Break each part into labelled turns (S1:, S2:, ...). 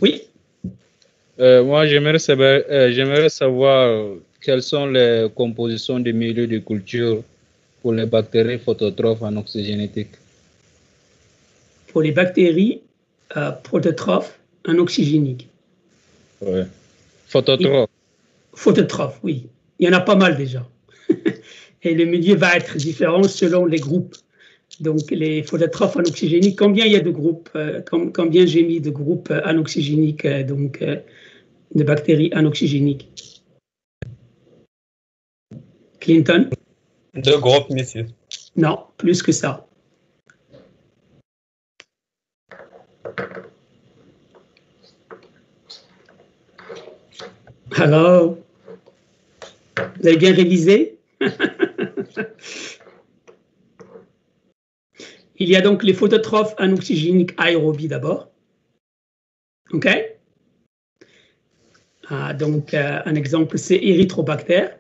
S1: Oui.
S2: Moi, j'aimerais savoir quelles sont les compositions des milieux de culture pour les bactéries phototrophes en oxygénétique.
S1: Pour les bactéries phototrophes en oxygénique.
S2: Oui. Phototrophes.
S1: Phototrophes, oui. Il y en a pas mal déjà. Et le milieu va être différent selon les groupes. Donc, les phototrophes anoxygéniques, combien il y a de groupes, combien j'ai mis de groupes anoxygéniques, de bactéries anoxygéniques? Clinton?
S3: 2 groupes, monsieur.
S1: Non, plus que ça. Alors, vous avez bien révisé? Il y a donc les phototrophes anoxygéniques aérobies d'abord. OK? Donc, un exemple, c'est érythrobactère.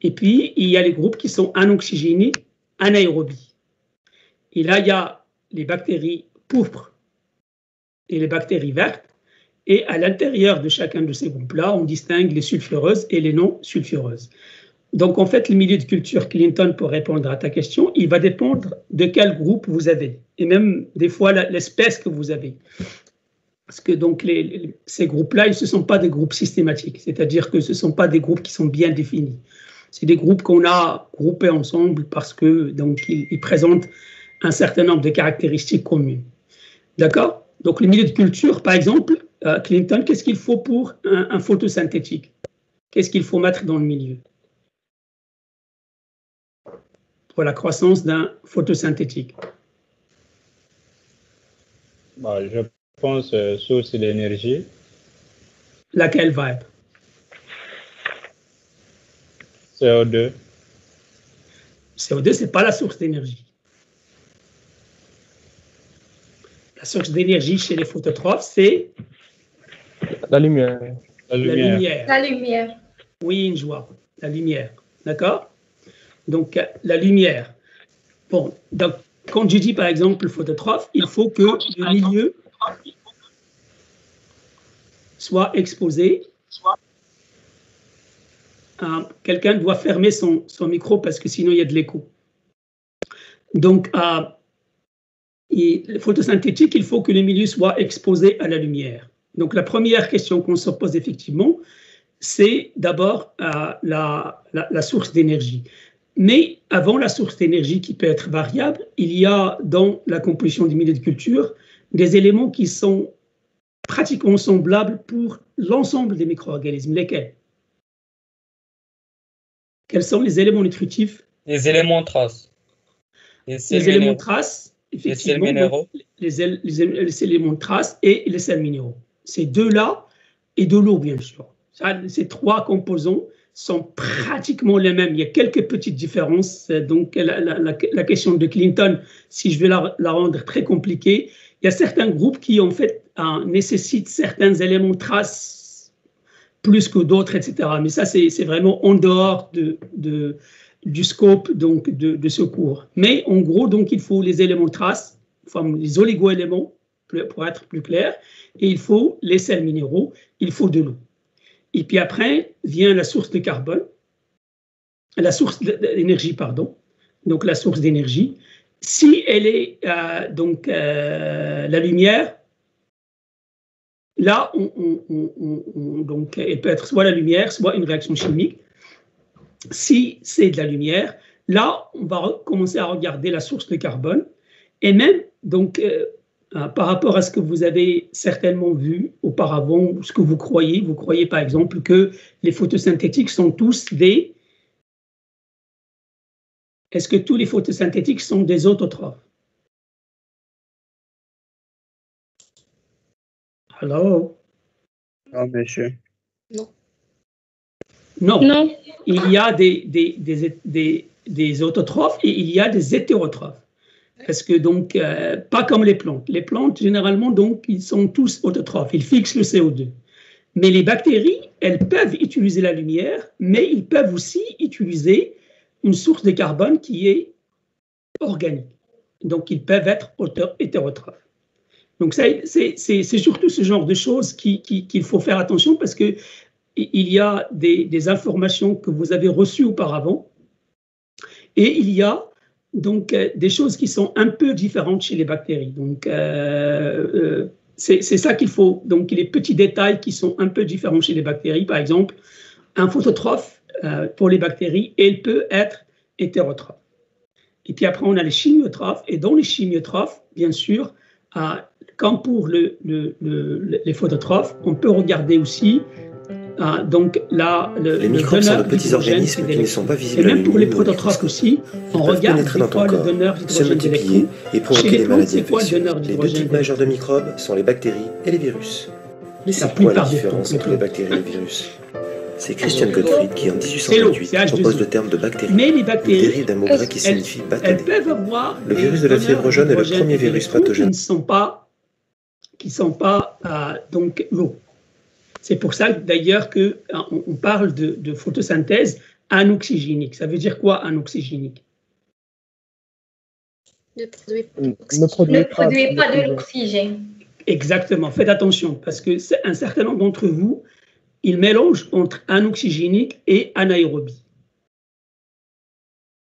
S1: Et puis, il y a les groupes qui sont anoxygéniques anaérobies. Et là, il y a les bactéries pourpres et les bactéries vertes. Et à l'intérieur de chacun de ces groupes-là, on distingue les sulfureuses et les non sulfureuses. Donc, en fait, le milieu de culture, Clinton, pour répondre à ta question, il va dépendre de quel groupe vous avez, et même des fois l'espèce que vous avez. Parce que donc, ces groupes-là, ce ne sont pas des groupes systématiques, c'est-à-dire que ce ne sont pas des groupes qui sont bien définis. C'est des groupes qu'on a groupés ensemble parce que donc ils présentent un certain nombre de caractéristiques communes. D'accord? Donc, le milieu de culture, par exemple, Clinton, qu'est-ce qu'il faut pour un photosynthétique? Qu'est-ce qu'il faut mettre dans le milieu pour la croissance d'un photosynthétique?
S2: Je pense source d'énergie.
S1: Laquelle va être?
S2: CO2.
S1: CO2, ce n'est pas la source d'énergie. La source d'énergie chez les phototrophes, c'est
S3: La lumière.
S1: La lumière.
S4: La lumière.
S1: Oui, une joie. La lumière. D'accord? Donc, la lumière. Bon, donc, quand je dis par exemple phototrophe, il faut que le milieu soit exposé. Quelqu'un doit fermer son micro parce que sinon il y a de l'écho. Donc, le photosynthétique, il faut que le milieu soit exposé à la lumière. Donc, la première question qu'on se pose effectivement, c'est d'abord la source d'énergie. Mais avant la source d'énergie qui peut être variable, il y a dans la composition du milieu de culture des éléments qui sont pratiquement semblables pour l'ensemble des micro-organismes. Lesquels? Quels sont les éléments nutritifs?
S3: Les éléments traces.
S1: Les éléments traces, effectivement, les éléments traces et les sels minéraux. Ces deux-là, et de l'eau, bien sûr. Ces trois composants sont pratiquement les mêmes. Il y a quelques petites différences. Donc, la question de Clinton, si je vais la rendre très compliquée, il y a certains groupes qui, en fait, nécessitent certains éléments traces plus que d'autres, etc. Mais ça, c'est vraiment en dehors du scope donc, de ce cours. Mais en gros, donc, il faut les éléments traces, enfin, les oligo-éléments, pour être plus clair, et il faut les sels minéraux, il faut de l'eau. Et puis après vient la source de carbone, la source d'énergie, pardon, donc la source d'énergie. Si elle est la lumière, là, donc, elle peut être soit la lumière, soit une réaction chimique. Si c'est de la lumière, là, on va commencer à regarder la source de carbone. Et même, donc, par rapport à ce que vous avez certainement vu auparavant, ce que vous croyez par exemple que les photosynthétiques sont tous des... Est-ce que tous les photosynthétiques sont des autotrophes? Allô?
S3: Non, monsieur.
S4: Non.
S1: Non.
S4: Non.
S1: Il y a des autotrophes et il y a des hétérotrophes. Parce que donc, pas comme les plantes. Les plantes, généralement, donc, ils sont tous autotrophes. Ils fixent le CO2. Mais les bactéries, elles peuvent utiliser la lumière, mais ils peuvent aussi utiliser une source de carbone qui est organique. Donc, ils peuvent être hétérotrophes. Donc, c'est surtout ce genre de choses qu'il faut faire attention parce qu'il y a des informations que vous avez reçues auparavant et il y a donc des choses qui sont un peu différentes chez les bactéries. Donc, c'est ça qu'il faut. Donc, les petits détails qui sont un peu différents chez les bactéries. Par exemple, un phototrophe pour les bactéries, elle peut être hétérotrophe. Et puis après, on a les chimiotrophes. Et dans les chimiotrophes, bien sûr, comme pour les phototrophes, on peut regarder aussi donc
S4: les microbes sont de petits organismes qui ne sont pas visibles.
S1: Et même pour les prototrophes aussi, on regarde des fois le donneur d'hydrogène d'électrons.
S4: Et provoquer des maladies infectieuses. Les deux types majeurs de microbes sont les bactéries et les virus. Mais c'est quoi la différence entre les bactéries et les virus? C'est Christian Gottfried qui, en 1828, propose le terme de bactérie.
S1: Mais les bactéries,
S4: dérive d'un mot grec qui signifie bataner.
S1: Elles peuvent avoir
S4: le virus de la fièvre jaune est le premier virus pathogène.
S1: Qui ne sont pas donc l'eau. C'est pour ça d'ailleurs qu'on parle de photosynthèse anoxygénique. Ça veut dire quoi anoxygénique?
S5: Ne produit pas de l'oxygène.
S1: Exactement, faites attention parce que un certain nombre d'entre vous, ils mélangent entre anoxygénique et anaérobie.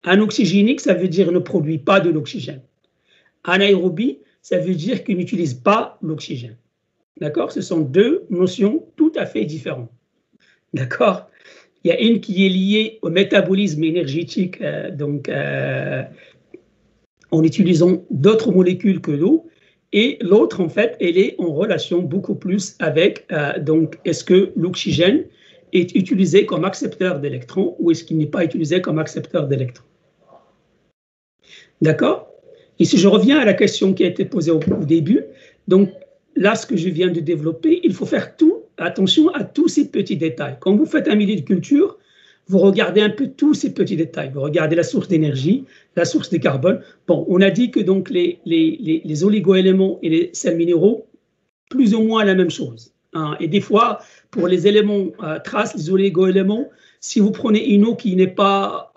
S1: Anoxygénique, ça veut dire ne produit pas de l'oxygène. Anaérobie, ça veut dire qu'il n'utilise pas l'oxygène. D'accord? Ce sont deux notions tout à fait différentes. D'accord? Il y a une qui est liée au métabolisme énergétique, en utilisant d'autres molécules que l'eau, et l'autre, en fait, elle est en relation beaucoup plus avec, est-ce que l'oxygène est utilisé comme accepteur d'électrons ou est-ce qu'il n'est pas utilisé comme accepteur d'électrons? D'accord? Et si je reviens à la question qui a été posée au début, donc là, ce que je viens de développer, il faut faire attention à tous ces petits détails. Quand vous faites un milieu de culture, vous regardez un peu tous ces petits détails. Vous regardez la source d'énergie, la source de carbone. Bon, on a dit que donc les oligoéléments et les sels minéraux, plus ou moins la même chose. Hein. Et des fois, pour les éléments traces, les oligoéléments, si vous prenez une eau qui n'est pas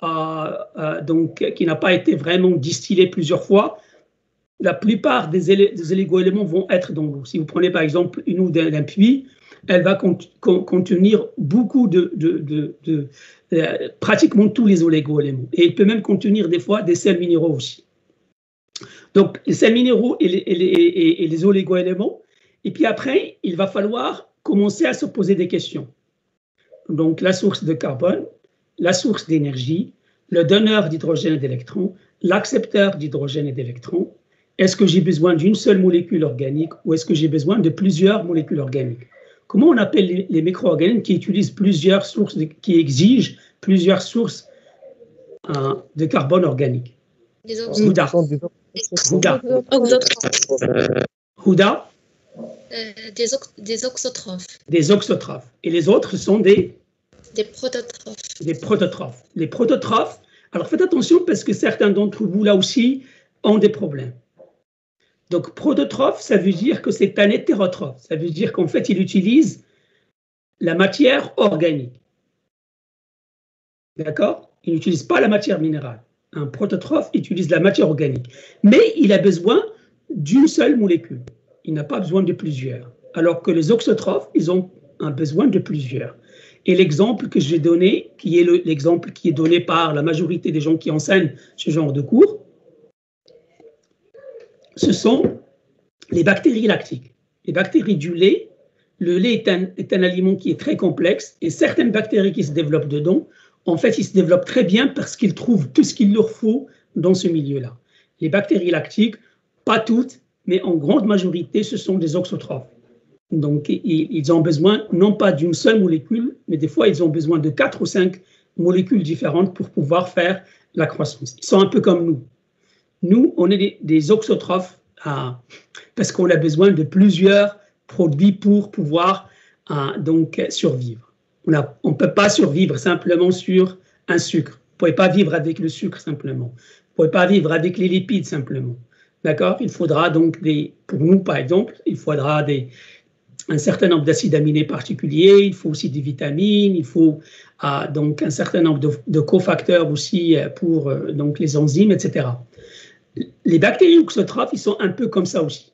S1: qui n'a pas été vraiment distillée plusieurs fois, la plupart des oligoéléments vont être dans l'eau. Si vous prenez par exemple une eau d'un puits, elle va contenir beaucoup pratiquement tous les oligoéléments. Et elle peut même contenir des fois des sels minéraux aussi. Donc, les sels minéraux et les oligoéléments. Et puis après, il va falloir commencer à se poser des questions. Donc, la source de carbone, la source d'énergie, le donneur d'hydrogène et d'électrons, l'accepteur d'hydrogène et d'électrons. Est-ce que j'ai besoin d'une seule molécule organique ou est-ce que j'ai besoin de plusieurs molécules organiques? Comment on appelle les micro-organismes qui utilisent plusieurs sources, qui exigent plusieurs sources de carbone organique? Houda. Houda.
S5: Des oxotrophes.
S1: Des oxotrophes. Et les autres sont des
S5: prototrophes.
S1: Des prototrophes. Les prototrophes, alors faites attention parce que certains d'entre vous là aussi ont des problèmes. Donc, prototrophe, ça veut dire que c'est un hétérotrophe. Ça veut dire qu'en fait, il utilise la matière organique. D'accord? Il n'utilise pas la matière minérale. Un prototrophe utilise la matière organique. Mais il a besoin d'une seule molécule. Il n'a pas besoin de plusieurs. Alors que les oxotrophes, ils ont un besoin de plusieurs. Et l'exemple que je vais donner, qui est l'exemple qui est donné par la majorité des gens qui enseignent ce genre de cours, ce sont les bactéries lactiques. Les bactéries du lait, le lait est un aliment qui est très complexe et certaines bactéries qui se développent dedans, en fait, ils se développent très bien parce qu'ils trouvent tout ce qu'il leur faut dans ce milieu-là. Les bactéries lactiques, pas toutes, mais en grande majorité, ce sont des oxotrophes. Donc, ils ont besoin non pas d'une seule molécule, mais des fois, ils ont besoin de 4 ou 5 molécules différentes pour pouvoir faire la croissance. Ils sont un peu comme nous. Nous, on est des oxotrophes parce qu'on a besoin de plusieurs produits pour pouvoir donc survivre. On ne peut pas survivre simplement sur un sucre. Vous ne pouvez pas vivre avec le sucre simplement. Vous ne pouvez pas vivre avec les lipides simplement. D'accord? Il faudra donc pour nous par exemple, il faudra un certain nombre d'acides aminés particuliers, il faut aussi des vitamines, il faut donc un certain nombre de cofacteurs aussi pour donc les enzymes, etc. Les bactéries oxotrophes, ils sont un peu comme ça aussi.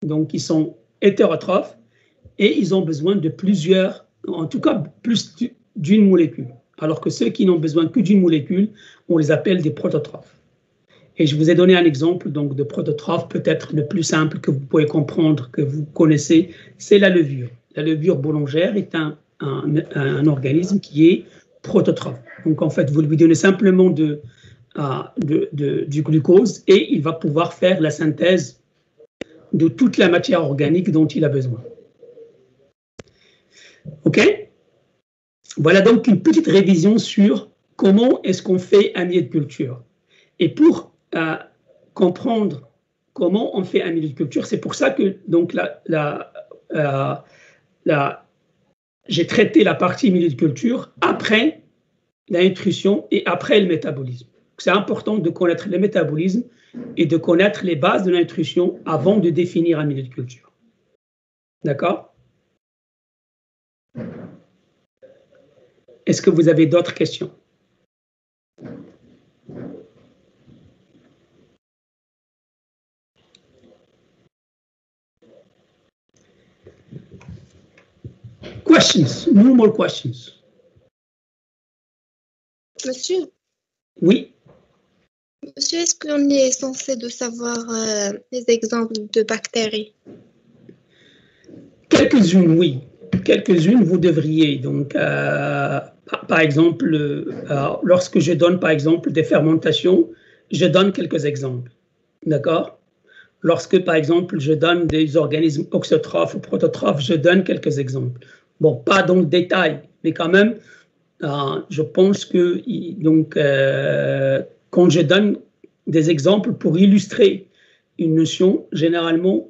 S1: Donc, ils sont hétérotrophes et ils ont besoin de plusieurs, en tout cas plus d'une molécule. Alors que ceux qui n'ont besoin que d'une molécule, on les appelle des prototrophes. Et je vous ai donné un exemple donc, de prototrophe, peut-être le plus simple que vous pouvez comprendre, que vous connaissez, c'est la levure. La levure boulangère est un organisme qui est prototrophe. Donc, en fait, vous lui donnez simplement du glucose et il va pouvoir faire la synthèse de toute la matière organique dont il a besoin. OK? Voilà donc une petite révision sur comment est-ce qu'on fait un milieu de culture. Et pour comprendre comment on fait un milieu de culture, c'est pour ça que donc, j'ai traité la partie milieu de culture après la nutrition et après le métabolisme. C'est important de connaître le métabolisme et de connaître les bases de la nutrition avant de définir un milieu de culture. D'accord? Est-ce que vous avez d'autres questions? Questions? No more questions.
S5: Monsieur?
S1: Oui.
S5: Monsieur, est-ce qu'on est censé de savoir les exemples de bactéries?
S1: Quelques-unes, oui. Quelques-unes, vous devriez. Donc, par exemple, lorsque je donne, par exemple, des fermentations, je donne quelques exemples. D'accord? Lorsque, par exemple, je donne des organismes auxotrophes ou prototrophes, je donne quelques exemples. Bon, pas dans le détail, mais quand même, je pense que donc, quand je donne des exemples pour illustrer une notion, généralement,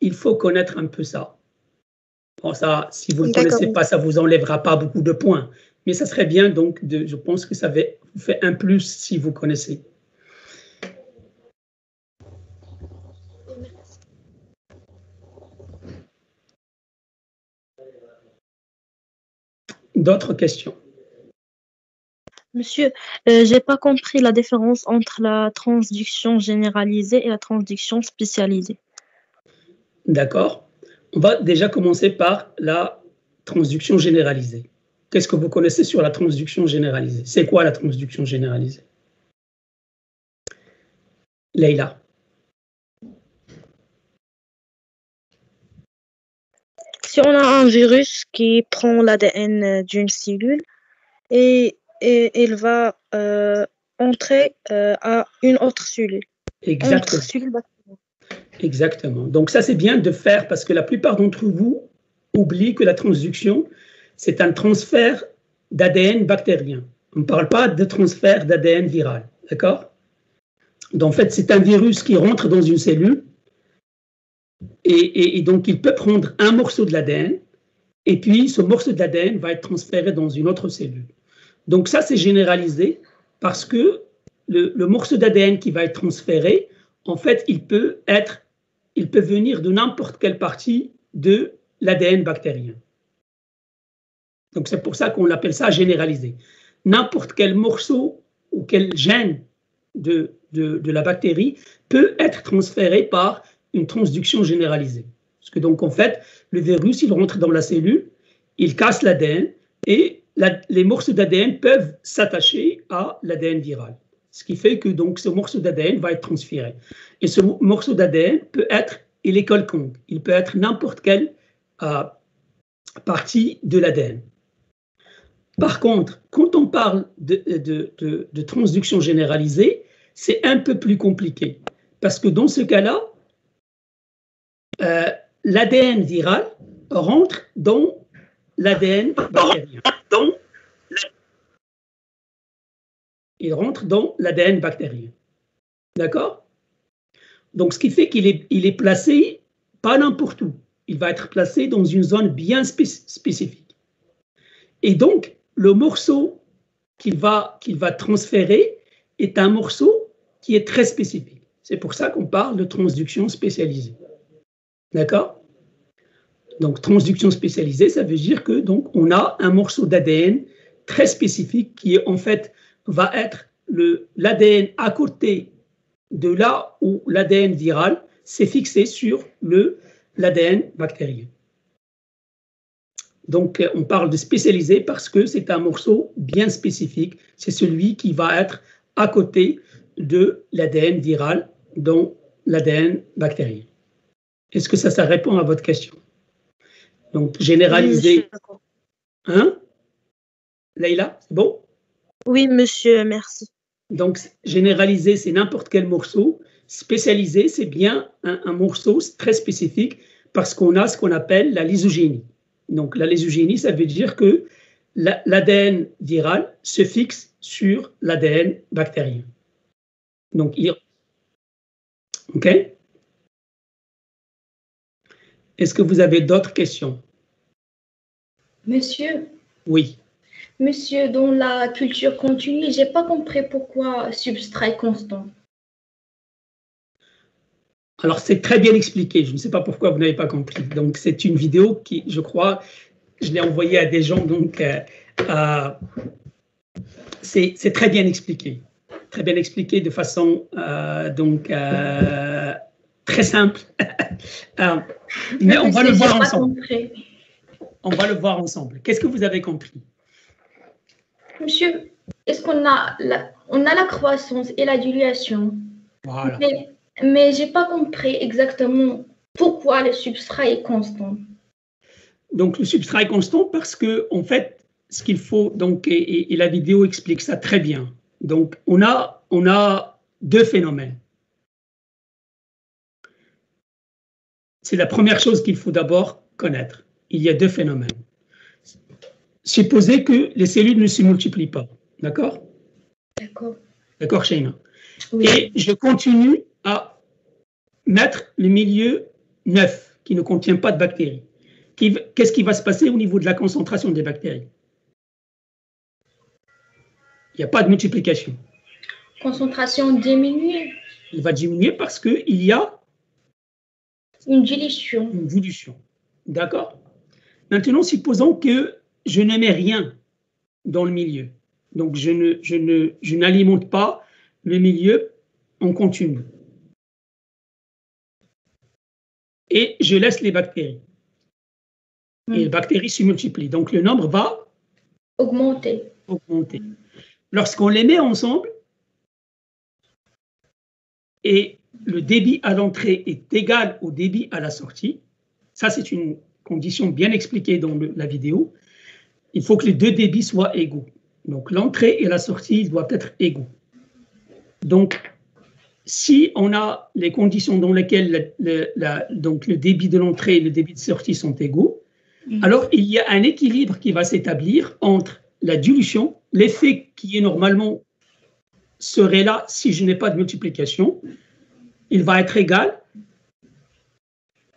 S1: il faut connaître un peu ça. Bon, ça, si vous ne connaissez pas, ça ne vous enlèvera pas beaucoup de points. Mais ça serait bien, donc, je pense que ça vous fait un plus si vous connaissez. D'autres questions?
S6: Monsieur, je n'ai pas compris la différence entre la transduction généralisée et la transduction spécialisée.
S1: D'accord. On va déjà commencer par la transduction généralisée. Qu'est-ce que vous connaissez sur la transduction généralisée? C'est quoi la transduction généralisée? Leïla.
S6: Si on a un virus qui prend l'ADN d'une cellule et il va entrer à une autre cellule.
S1: Exactement. Exactement. Donc ça, c'est bien de faire parce que la plupart d'entre vous oublient que la transduction, c'est un transfert d'ADN bactérien. On ne parle pas de transfert d'ADN viral. D'accord? Donc, en fait, c'est un virus qui rentre dans une cellule et donc il peut prendre un morceau de l'ADN et puis ce morceau de l'ADN va être transféré dans une autre cellule. Donc ça, c'est généralisé parce que le morceau d'ADN qui va être transféré, en fait, il peut venir de n'importe quelle partie de l'ADN bactérien. Donc c'est pour ça qu'on appelle ça généralisé. N'importe quel morceau ou quel gène de la bactérie peut être transféré par une transduction généralisée. Parce que donc en fait, le virus, il rentre dans la cellule, il casse l'ADN et les morceaux d'ADN peuvent s'attacher à l'ADN viral. Ce qui fait que donc ce morceau d'ADN va être transféré. Et ce morceau d'ADN peut être, il est quelconque, il peut être n'importe quelle partie de l'ADN. Par contre, quand on parle de transduction généralisée, c'est un peu plus compliqué. Parce que dans ce cas-là, l'ADN viral rentre dans l'ADN bactérien. Il rentre dans l'ADN bactérien. D'accord? Donc, ce qui fait qu'il est placé pas n'importe où. Il va être placé dans une zone bien spécifique. Et donc, le morceau qu'il va transférer est un morceau qui est très spécifique. C'est pour ça qu'on parle de transduction spécialisée. D'accord? Donc, transduction spécialisée, ça veut dire que donc on a un morceau d'ADN très spécifique qui est en fait va être l'ADN à côté de là où l'ADN viral s'est fixé sur l'ADN bactérien. Donc, on parle de spécialisé parce que c'est un morceau bien spécifique. C'est celui qui va être à côté de l'ADN viral, dont l'ADN bactérien. Est-ce que ça répond à votre question? Donc, généraliser. Hein? Leïla, c'est bon?
S6: Oui, monsieur, merci.
S1: Donc, généraliser, c'est n'importe quel morceau. Spécialisé, c'est bien un morceau très spécifique parce qu'on a ce qu'on appelle la lysogénie. Donc, la lysogénie, ça veut dire que l'ADN viral se fixe sur l'ADN bactérien. Donc, OK? Est-ce que vous avez d'autres questions?
S7: Monsieur?
S1: Oui.
S7: Monsieur, dans la culture continue, je n'ai pas compris pourquoi substrat constant.
S1: Alors, c'est très bien expliqué. Je ne sais pas pourquoi vous n'avez pas compris. Donc, c'est une vidéo qui, je crois, je l'ai envoyée à des gens. Donc, c'est très bien expliqué. Très bien expliqué de façon très simple. Mais on va le voir ensemble. On va le voir ensemble. Qu'est-ce que vous avez compris?
S7: Monsieur, est-ce qu'on a la croissance et la dilution?
S1: Voilà.
S7: Mais je n'ai pas compris exactement pourquoi le substrat est constant.
S1: Donc, le substrat est constant parce que, en fait, ce qu'il faut, donc, et la vidéo explique ça très bien. Donc, on a deux phénomènes. C'est la première chose qu'il faut d'abord connaître. Il y a deux phénomènes. Supposez que les cellules ne se multiplient pas. D'accord?
S7: D'accord.
S1: D'accord, Sheina?
S7: Oui.
S1: Et je continue à mettre le milieu neuf qui ne contient pas de bactéries. Qu'est-ce qui va se passer au niveau de la concentration des bactéries? Il n'y a pas de multiplication.
S7: Concentration diminue.
S1: Il va diminuer parce qu'il y a
S7: une dilution.
S1: Une dilution. D'accord? Maintenant, supposons que je ne mets rien dans le milieu. Donc, je n'alimente pas le milieu en continu. Et je laisse les bactéries. Et les bactéries se multiplient. Donc, le nombre va
S7: augmenter.
S1: Lorsqu'on les met ensemble et le débit à l'entrée est égal au débit à la sortie, ça c'est une condition bien expliquée dans la vidéo, il faut que les deux débits soient égaux. Donc l'entrée et la sortie doivent être égaux. Donc si on a les conditions dans lesquelles donc le débit de l'entrée et le débit de sortie sont égaux, alors il y a un équilibre qui va s'établir entre la dilution, l'effet qui est normalement serait là si je n'ai pas de multiplication, il va être égal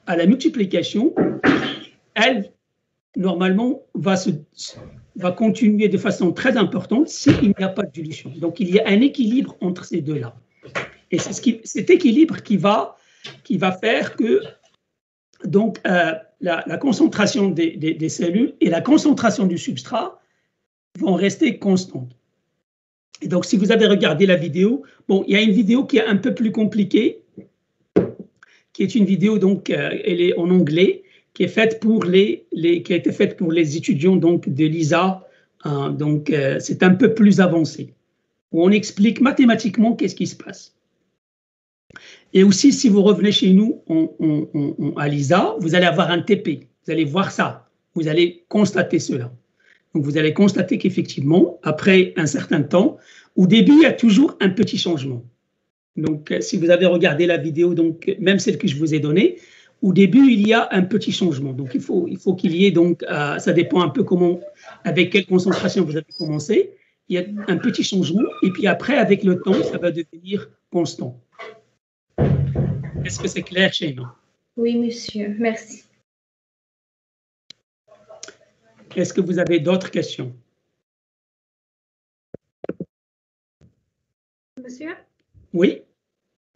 S1: à la multiplication. Elle, normalement, va continuer de façon très importante s'il n'y a pas de dilution. Donc, il y a un équilibre entre ces deux-là. Et c'est cet équilibre qui va faire que donc, la concentration des cellules et la concentration du substrat vont rester constantes. Et donc, si vous avez regardé la vidéo, bon, il y a une vidéo qui est un peu plus compliquée, qui est une vidéo, donc, elle est en anglais, qui est faite pour qui a été faite pour les étudiants donc, de l'ISA. Donc, c'est un peu plus avancé, où on explique mathématiquement qu'est-ce qui se passe. Et aussi, si vous revenez chez nous à l'ISA, vous allez avoir un TP. Vous allez voir ça. Vous allez constater cela. Donc, vous allez constater qu'effectivement, après un certain temps, au début, il y a toujours un petit changement. Donc, si vous avez regardé la vidéo, donc, même celle que je vous ai donnée, au début, il y a un petit changement. Donc, il faut qu'il y ait, donc, ça dépend un peu avec quelle concentration vous avez commencé. Il y a un petit changement. Et puis après, avec le temps, ça va devenir constant. Est-ce que c'est clair, Sheima?
S7: Oui, monsieur. Merci.
S1: Est-ce que vous avez d'autres questions?
S5: Monsieur?
S1: Oui?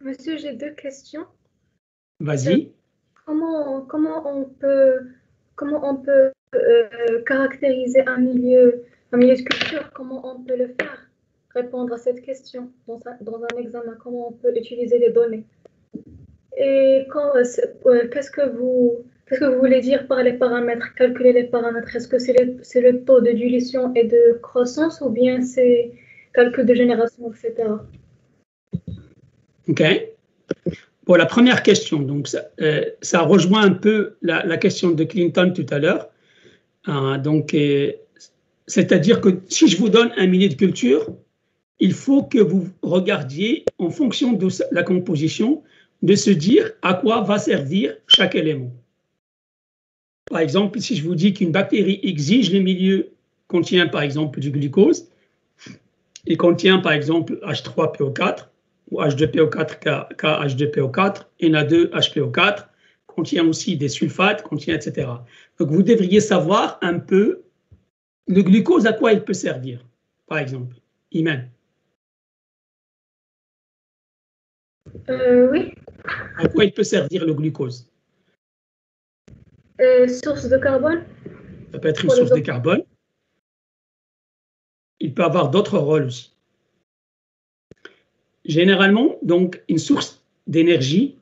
S5: Monsieur, j'ai deux questions.
S1: Vas-y.
S5: Comment on peut caractériser un milieu de culture? Comment on peut le faire? Répondre à cette question dans un examen. Comment on peut utiliser les données? Et qu'est-ce que vous voulez dire par les paramètres? Calculer les paramètres, est-ce que c'est le taux de dilution et de croissance ou bien c'est calcul de génération, etc.
S1: OK. Bon, la première question, donc ça rejoint un peu la question de Clinton tout à l'heure. C'est-à-dire que si je vous donne un milieu de culture, il faut que vous regardiez en fonction de la composition, de se dire à quoi va servir chaque élément. Par exemple, si je vous dis qu'une bactérie exige le milieu contient par exemple du glucose et contient par exemple H3PO4 ou H2PO4 KH2PO4, Na2HPO4, contient aussi des sulfates, contient etc. Donc vous devriez savoir un peu le glucose à quoi il peut servir, par exemple. Iman.
S5: Oui.
S1: À quoi il peut servir le glucose?
S5: Source de carbone.
S1: Ça peut être une source de carbone. Il peut avoir d'autres rôles aussi. Généralement, donc, une source d'énergie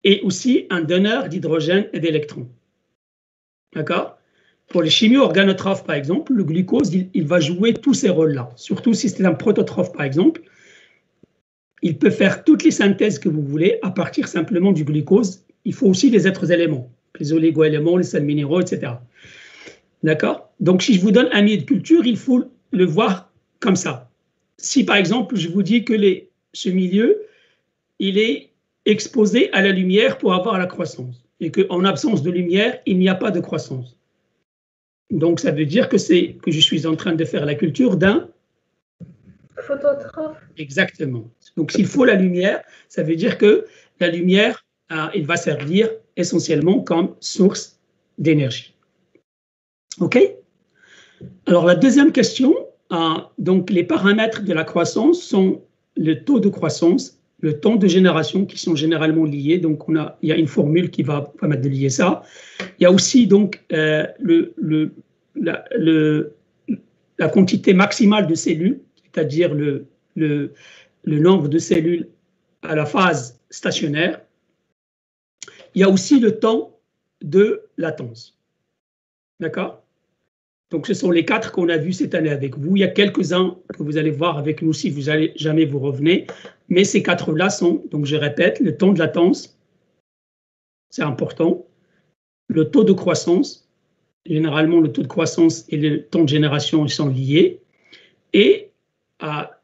S1: et aussi un donneur d'hydrogène et d'électrons. D'accord? Pour les chimio-organotrophes, par exemple, le glucose, il va jouer tous ces rôles-là. Surtout si c'est un prototrophe, par exemple. Il peut faire toutes les synthèses que vous voulez à partir simplement du glucose. Il faut aussi les autres éléments, les oligo-éléments, les sels minéraux, etc. D'accord? Donc, si je vous donne un milieu de culture, il faut le voir comme ça. Si, par exemple, je vous dis que ce milieu, il est exposé à la lumière pour avoir la croissance et qu'en absence de lumière, il n'y a pas de croissance. Donc, ça veut dire que je suis en train de faire la culture d'un
S5: phototrophe.
S1: Exactement. Donc, s'il faut la lumière, ça veut dire que la lumière, il va servir essentiellement comme source d'énergie. OK? Alors, la deuxième question, donc les paramètres de la croissance sont le taux de croissance, le temps de génération qui sont généralement liés. Donc, il y a une formule qui va permettre de lier ça. Il y a aussi donc la quantité maximale de cellules, c'est-à-dire le nombre de cellules à la phase stationnaire. Il y a aussi le temps de latence. D'accord? Donc, ce sont les 4 qu'on a vus cette année avec vous. Il y a quelques-uns que vous allez voir avec nous si vous n'allez jamais vous revenez. Mais ces 4-là sont, donc je répète, le temps de latence, c'est important. Le taux de croissance, généralement le taux de croissance et le temps de génération ils sont liés. Et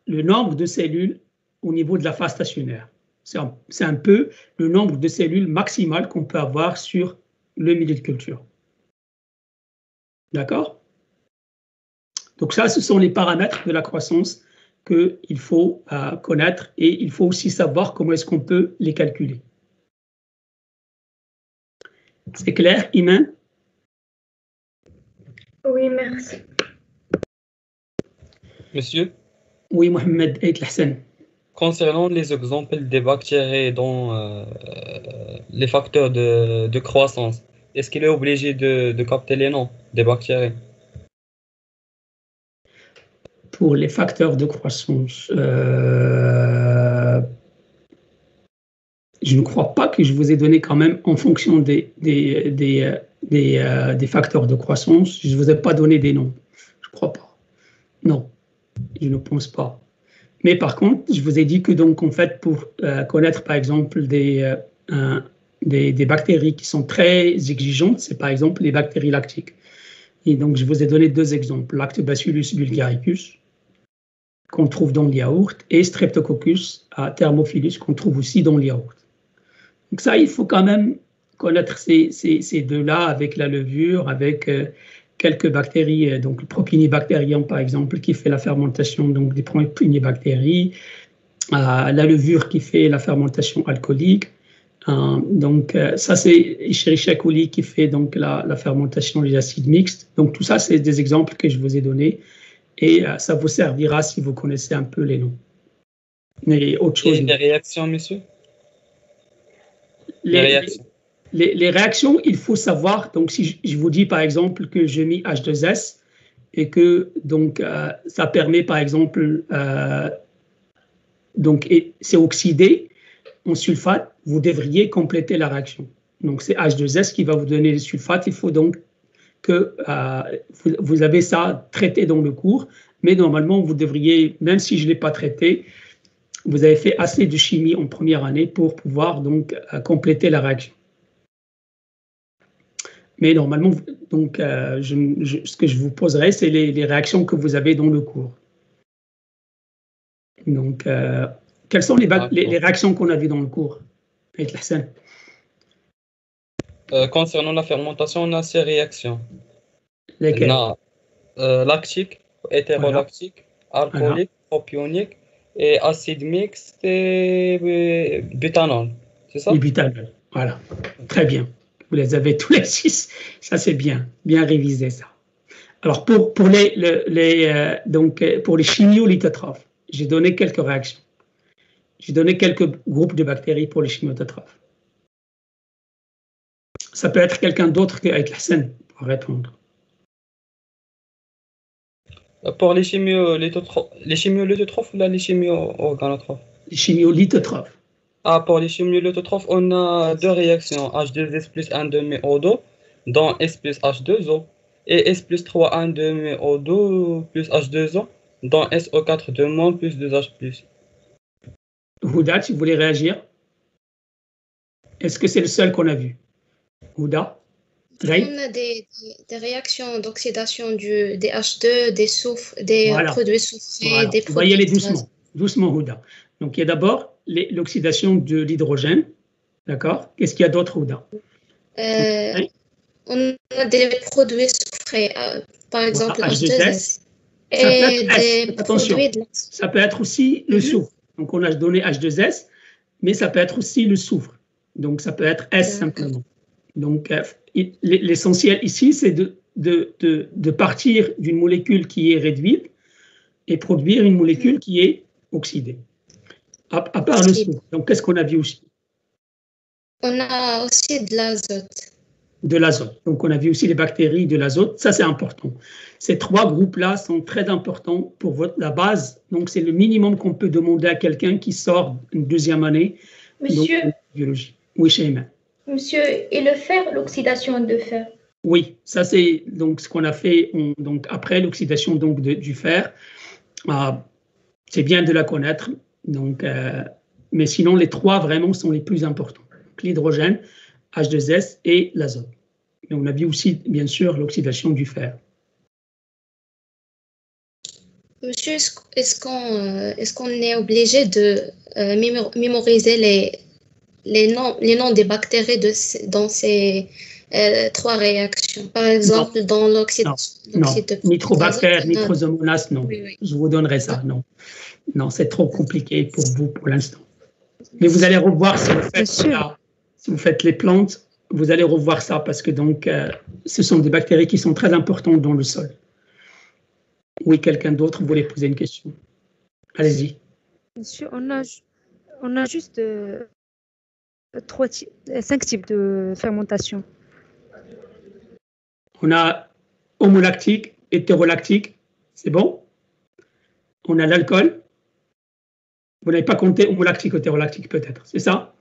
S1: le nombre de cellules au niveau de la phase stationnaire. C'est un peu le nombre de cellules maximales qu'on peut avoir sur le milieu de culture. D'accord? Donc ça, ce sont les paramètres de la croissance qu'il faut connaître et il faut aussi savoir comment est-ce qu'on peut les calculer. C'est clair, Iman?
S5: Oui, merci.
S3: Monsieur?
S1: Oui, Mohamed Ait Hassan.
S3: Concernant les exemples des bactéries dans les facteurs de croissance, est-ce qu'il est obligé de capter les noms des bactéries?
S1: Pour les facteurs de croissance, je ne crois pas que je vous ai donné quand même en fonction des facteurs de croissance. Je ne vous ai pas donné des noms. Je ne crois pas. Non, je ne pense pas. Mais par contre, je vous ai dit que donc en fait pour connaître par exemple des bactéries qui sont très exigeantes, c'est par exemple les bactéries lactiques. Et donc je vous ai donné 2 exemples, Lactobacillus bulgaricus qu'on trouve dans le yaourt et Streptococcus thermophilus qu'on trouve aussi dans le yaourt. Donc ça, il faut quand même connaître ces 2-là avec la levure, avec quelques bactéries, donc le Propionibacterium par exemple qui fait la fermentation donc des propionibactéries, la levure qui fait la fermentation alcoolique, donc ça c'est Escherichia coli qui fait donc la fermentation des acides mixtes. Donc tout ça c'est des exemples que je vous ai donnés et ça vous servira si vous connaissez un peu les noms. Mais autre chose.
S3: Et les réactions, monsieur?
S1: Les réactions, il faut savoir, donc si je vous dis par exemple que j'ai mis H2S et que donc ça permet par exemple, donc c'est oxydé, en sulfate, vous devriez compléter la réaction. Donc, c'est H2S qui va vous donner le sulfate. Il faut donc que vous avez ça traité dans le cours, mais normalement, vous devriez, même si je ne l'ai pas traité, vous avez fait assez de chimie en première année pour pouvoir donc compléter la réaction. Mais normalement, donc, ce que je vous poserai, c'est les réactions que vous avez dans le cours. Donc, quelles sont les réactions qu'on a vues dans le cours avec la scène?
S3: Concernant la fermentation, on a ces réactions.
S1: Lesquelles?
S3: On a lactique, hétérolactique, alcoolique, propionique et acide mixte et butanol. C'est ça?
S1: Et butanol, voilà. Très bien. Vous les avez tous les 6. Ça, c'est bien. Bien révisé, ça. Alors, pour les chimiolithotrophes, j'ai donné quelques réactions. J'ai donné quelques groupes de bactéries pour les chimiolithotrophes. Ça peut être quelqu'un d'autre qu'avec la scène pour répondre.
S3: Pour les chimiolithotrophes ou les chimio-organotrophes?
S1: Les chimiolithotrophes.
S3: Pour les chimiolithotrophes, on a deux réactions, H2S plus 1,2-MeO2, dont S plus H2O, et S plus 3,1,2-MeO2 plus H2O, dont SO4 2- plus 2H+.
S1: Houda, tu voulais réagir? Est-ce que c'est le seul qu'on a vu? Houda?
S7: On a des réactions d'oxydation des H2, des soufres, des produits soufrés, des produits...
S1: Vous voyez les doucement, doucement, Houda. Donc, il y a d'abord l'oxydation de l'hydrogène. D'accord? Qu'est-ce qu'il y a d'autre, Houda?
S7: On a des produits soufrés, par exemple H2S.
S1: Attention, ça peut être aussi le soufre. Donc, on a donné H2S, mais ça peut être aussi le soufre. Donc, ça peut être S simplement. Donc, l'essentiel ici, c'est de partir d'une molécule qui est réduite et produire une molécule qui est oxydée. À part le soufre. Donc, qu'est-ce qu'on a vu aussi?
S7: On a aussi de l'azote.
S1: De l'azote. Donc, on a vu aussi les bactéries, de l'azote. Ça, c'est important. Ces trois groupes-là sont très importants pour la base. Donc, c'est le minimum qu'on peut demander à quelqu'un qui sort une deuxième année de biologie. Oui, Sheima.
S7: Monsieur, et le fer, l'oxydation de fer?
S1: Oui, ça c'est donc ce qu'on a fait donc après l'oxydation donc du fer. C'est bien de la connaître. Donc, mais sinon les trois vraiment sont les plus importants. L'hydrogène, H2S et l'azote. Et on a vu aussi bien sûr l'oxydation du fer.
S7: Monsieur, est-ce qu'on est obligé de mémoriser les noms des bactéries dans ces trois réactions? Par exemple, dans l'oxydation.
S1: Non, nitrobactères, nitrosomonas, non. Oui. Je vous donnerai ça, non. Non, c'est trop compliqué pour vous pour l'instant. Mais vous allez revoir si vous faites les plantes, vous allez revoir ça parce que donc, ce sont des bactéries qui sont très importantes dans le sol. Oui, quelqu'un d'autre voulait poser une question. Allez-y.
S6: Monsieur, on a juste 5 types de fermentation.
S1: On a homolactique, hétérolactique, c'est bon? On a l'alcool. Vous n'avez pas compté homolactique, hétérolactique peut-être, c'est ça?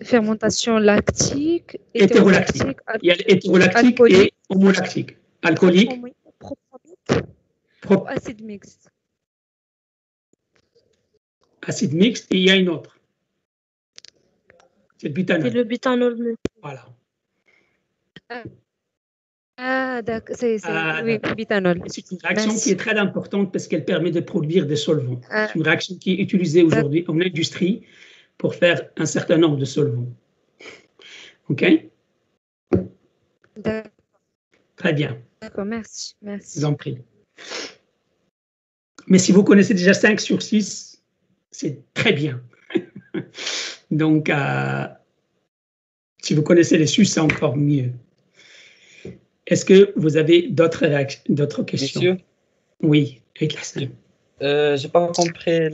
S6: Fermentation lactique,
S1: hétérolactique. Il y a l'hétérolactique et homolactique. Alcoolique.
S6: Acide mixte.
S1: Acide mixte et il y a une autre. C'est le butanol.
S6: C'est le butanol.
S1: Voilà.
S6: D'accord. Oui, butanol.
S1: C'est une réaction qui est très importante parce qu'elle permet de produire des solvants. C'est une réaction qui est utilisée aujourd'hui en industrie pour faire un certain nombre de solvants. OK?
S6: D'accord.
S1: Très bien.
S6: D'accord, merci.
S1: Je vous en prie. Mais si vous connaissez déjà 5 sur 6, c'est très bien. Donc, si vous connaissez les SUS, c'est encore mieux. Est-ce que vous avez d'autres questions?
S3: Monsieur?
S1: Oui, avec la scène.
S3: Je n'ai pas compris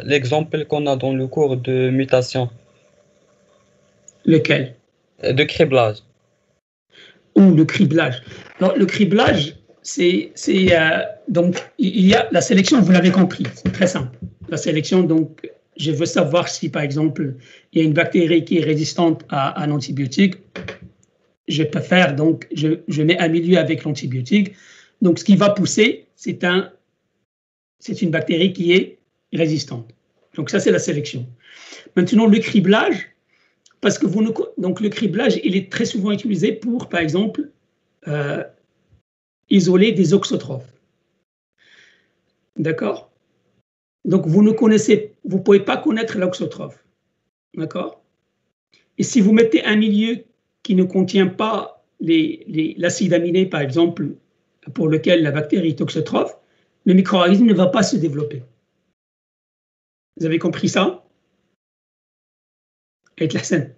S3: l'exemple qu'on a dans le cours de mutation.
S1: Lequel?
S3: De criblage.
S1: Ou le criblage. Alors, le criblage, donc, il y a la sélection, vous l'avez compris, c'est très simple. la sélection, donc, je veux savoir si, par exemple, il y a une bactérie qui est résistante à un antibiotique. Je peux faire, donc, je mets un milieu avec l'antibiotique. Donc, ce qui va pousser, c'est une bactérie qui est résistante. Donc, ça, c'est la sélection. Maintenant, le criblage, parce que donc, le criblage, il est très souvent utilisé pour, par exemple, isoler des auxotrophes. D'accord? Donc, vous ne pouvez pas connaître l'auxotrophe. D'accord? Et si vous mettez un milieu qui ne contient pas l'acide aminé, par exemple, pour lequel la bactérie est auxotrophe, le micro-organisme ne va pas se développer. Vous avez compris ça? Avec la scène.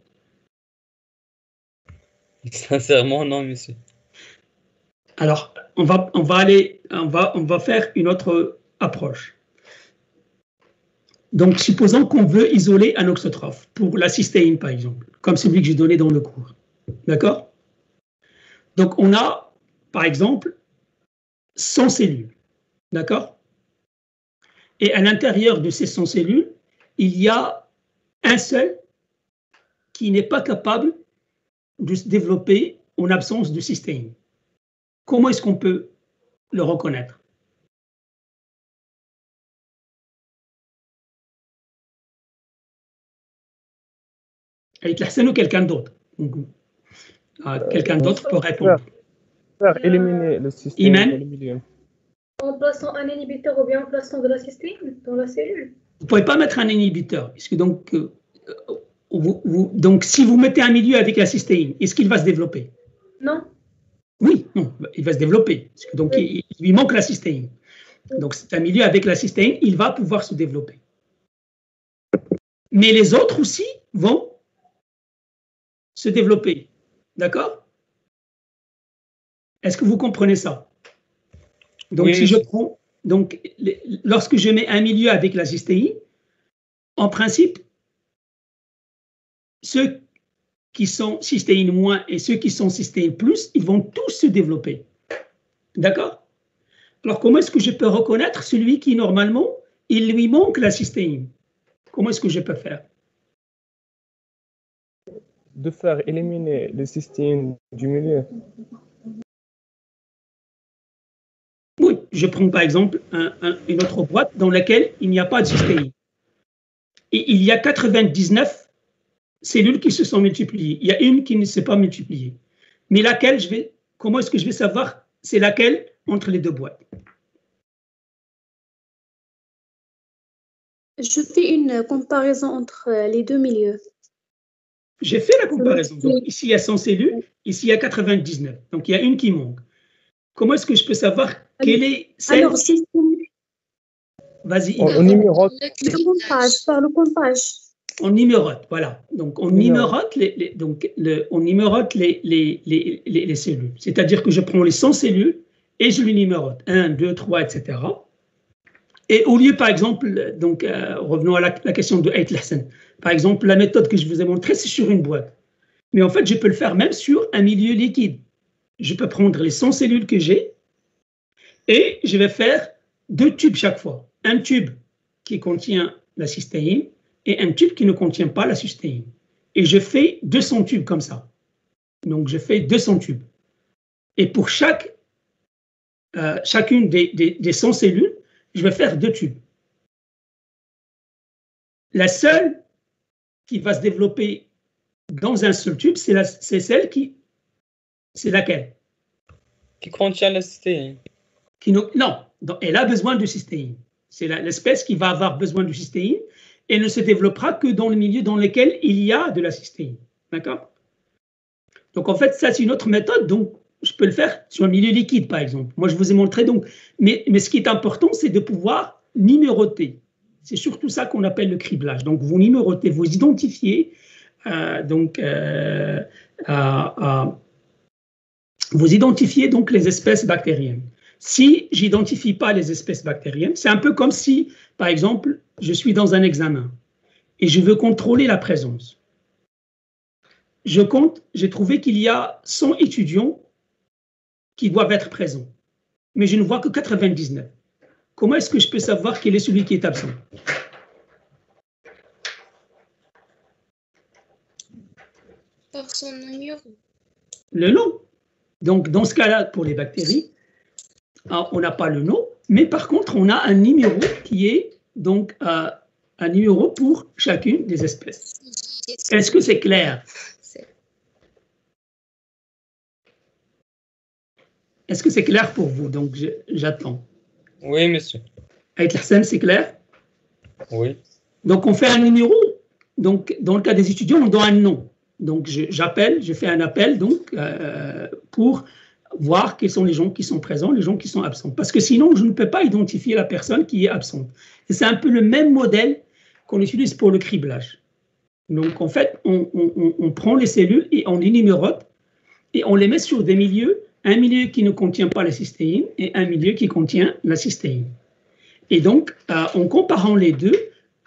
S3: Sincèrement, non, monsieur.
S1: Alors, on va faire une autre approche. Donc, supposons qu'on veut isoler un auxotrophe pour la cystéine, par exemple, comme celui que j'ai donné dans le cours. D'accord? Donc, on a, par exemple, 100 cellules. D'accord? Et à l'intérieur de ces 100 cellules, il y a un seul qui n'est pas capable de se développer en absence de cystéine. Comment est-ce qu'on peut le reconnaître? Avec la scène ou quelqu'un d'autre? Quelqu'un d'autre peut répondre.
S8: Faire éliminer le cystéine dans le milieu.
S5: En plaçant un inhibiteur ou bien en plaçant de la cystéine dans la cellule?
S1: Vous ne pouvez pas mettre un inhibiteur. Parce que donc, si vous mettez un milieu avec la cystéine, est-ce qu'il va se développer?
S5: Non.
S1: Oui, non, il va se développer. Parce que donc, il lui manque la cystéine. Donc, c'est un milieu avec la cystéine, il va pouvoir se développer. Mais les autres aussi vont se développer. D'accord? Est-ce que vous comprenez ça? Donc, oui, si je prends, donc, lorsque je mets un milieu avec la cystéine, en principe, ceux qui sont cystéine moins et ceux qui sont cystéine plus, ils vont tous se développer. D'accord? Alors, comment est-ce que je peux reconnaître celui qui, normalement, il lui manque la cystéine? Comment est-ce que je peux faire?
S8: De faire éliminer le cystéine du milieu.
S1: Oui, je prends par exemple une autre boîte dans laquelle il n'y a pas de cystéine. Et il y a 99 cellules qui se sont multipliées. Il y a une qui ne s'est pas multipliée. Mais laquelle comment est-ce que je vais savoir c'est laquelle entre les deux boîtes?
S9: Je fais une comparaison entre les deux milieux.
S1: J'ai fait la comparaison. Donc, ici, il y a 100 cellules, ici, il y a 99. Donc, il y a une qui manque. Comment est-ce que je peux savoir quelle est celle...
S9: Alors, si...
S1: Vas-y.
S8: On numérote.
S9: Par le comptage.
S1: On numérote, voilà. Donc, on numérote les cellules. C'est-à-dire que je prends les 100 cellules et je les numérote. 1, 2, 3, etc. Et au lieu, par exemple, donc, revenons à la question de Ait Lahsen. Par exemple, la méthode que je vous ai montrée, c'est sur une boîte. Mais en fait, je peux le faire même sur un milieu liquide. Je peux prendre les 100 cellules que j'ai et je vais faire 2 tubes chaque fois. Un tube qui contient la cystéine et un tube qui ne contient pas la cystéine. Et je fais 200 tubes comme ça. Donc, je fais 200 tubes. Et pour chacune des 100 cellules, je vais faire 2 tubes. La seule qui va se développer dans un seul tube, c'est celle qui... C'est laquelle?
S3: Qui contient la cystéine.
S1: Non, elle a besoin de cystéine. C'est l'espèce qui va avoir besoin de cystéine et ne se développera que dans le milieu dans lequel il y a de la cystéine. D'accord? Donc, en fait, ça, c'est une autre méthode. Donc, je peux le faire sur un milieu liquide, par exemple. Moi, je vous ai montré. Donc, mais ce qui est important, c'est de pouvoir numéroter. C'est surtout ça qu'on appelle le criblage. Donc, vous numérotez, vous identifiez vous identifiez donc les espèces bactériennes. Si j'identifie pas les espèces bactériennes, c'est un peu comme si, par exemple, je suis dans un examen et je veux contrôler la présence. Je compte, j'ai trouvé qu'il y a 100 étudiants qui doivent être présents, mais je ne vois que 99. Comment est-ce que je peux savoir quel est celui qui est absent?
S7: Par son numéro.
S1: Le nom. Donc, dans ce cas-là, pour les bactéries, on n'a pas le nom, mais par contre, on a un numéro qui est donc un numéro pour chacune des espèces. Est-ce que c'est clair? Est-ce que c'est clair pour vous? Donc, j'attends.
S3: Oui, monsieur.
S1: Avec l'Arsène, c'est clair?
S3: Oui.
S1: Donc, on fait un numéro. Donc, dans le cas des étudiants, on donne un nom. Donc, je fais un appel donc, pour voir quels sont les gens qui sont présents, les gens qui sont absents. Parce que sinon, je ne peux pas identifier la personne qui est absente. Et c'est un peu le même modèle qu'on utilise pour le criblage. Donc, en fait, on prend les cellules et on les numérote et on les met sur des milieux, un milieu qui ne contient pas la cystéine et un milieu qui contient la cystéine. Et donc, en comparant les deux,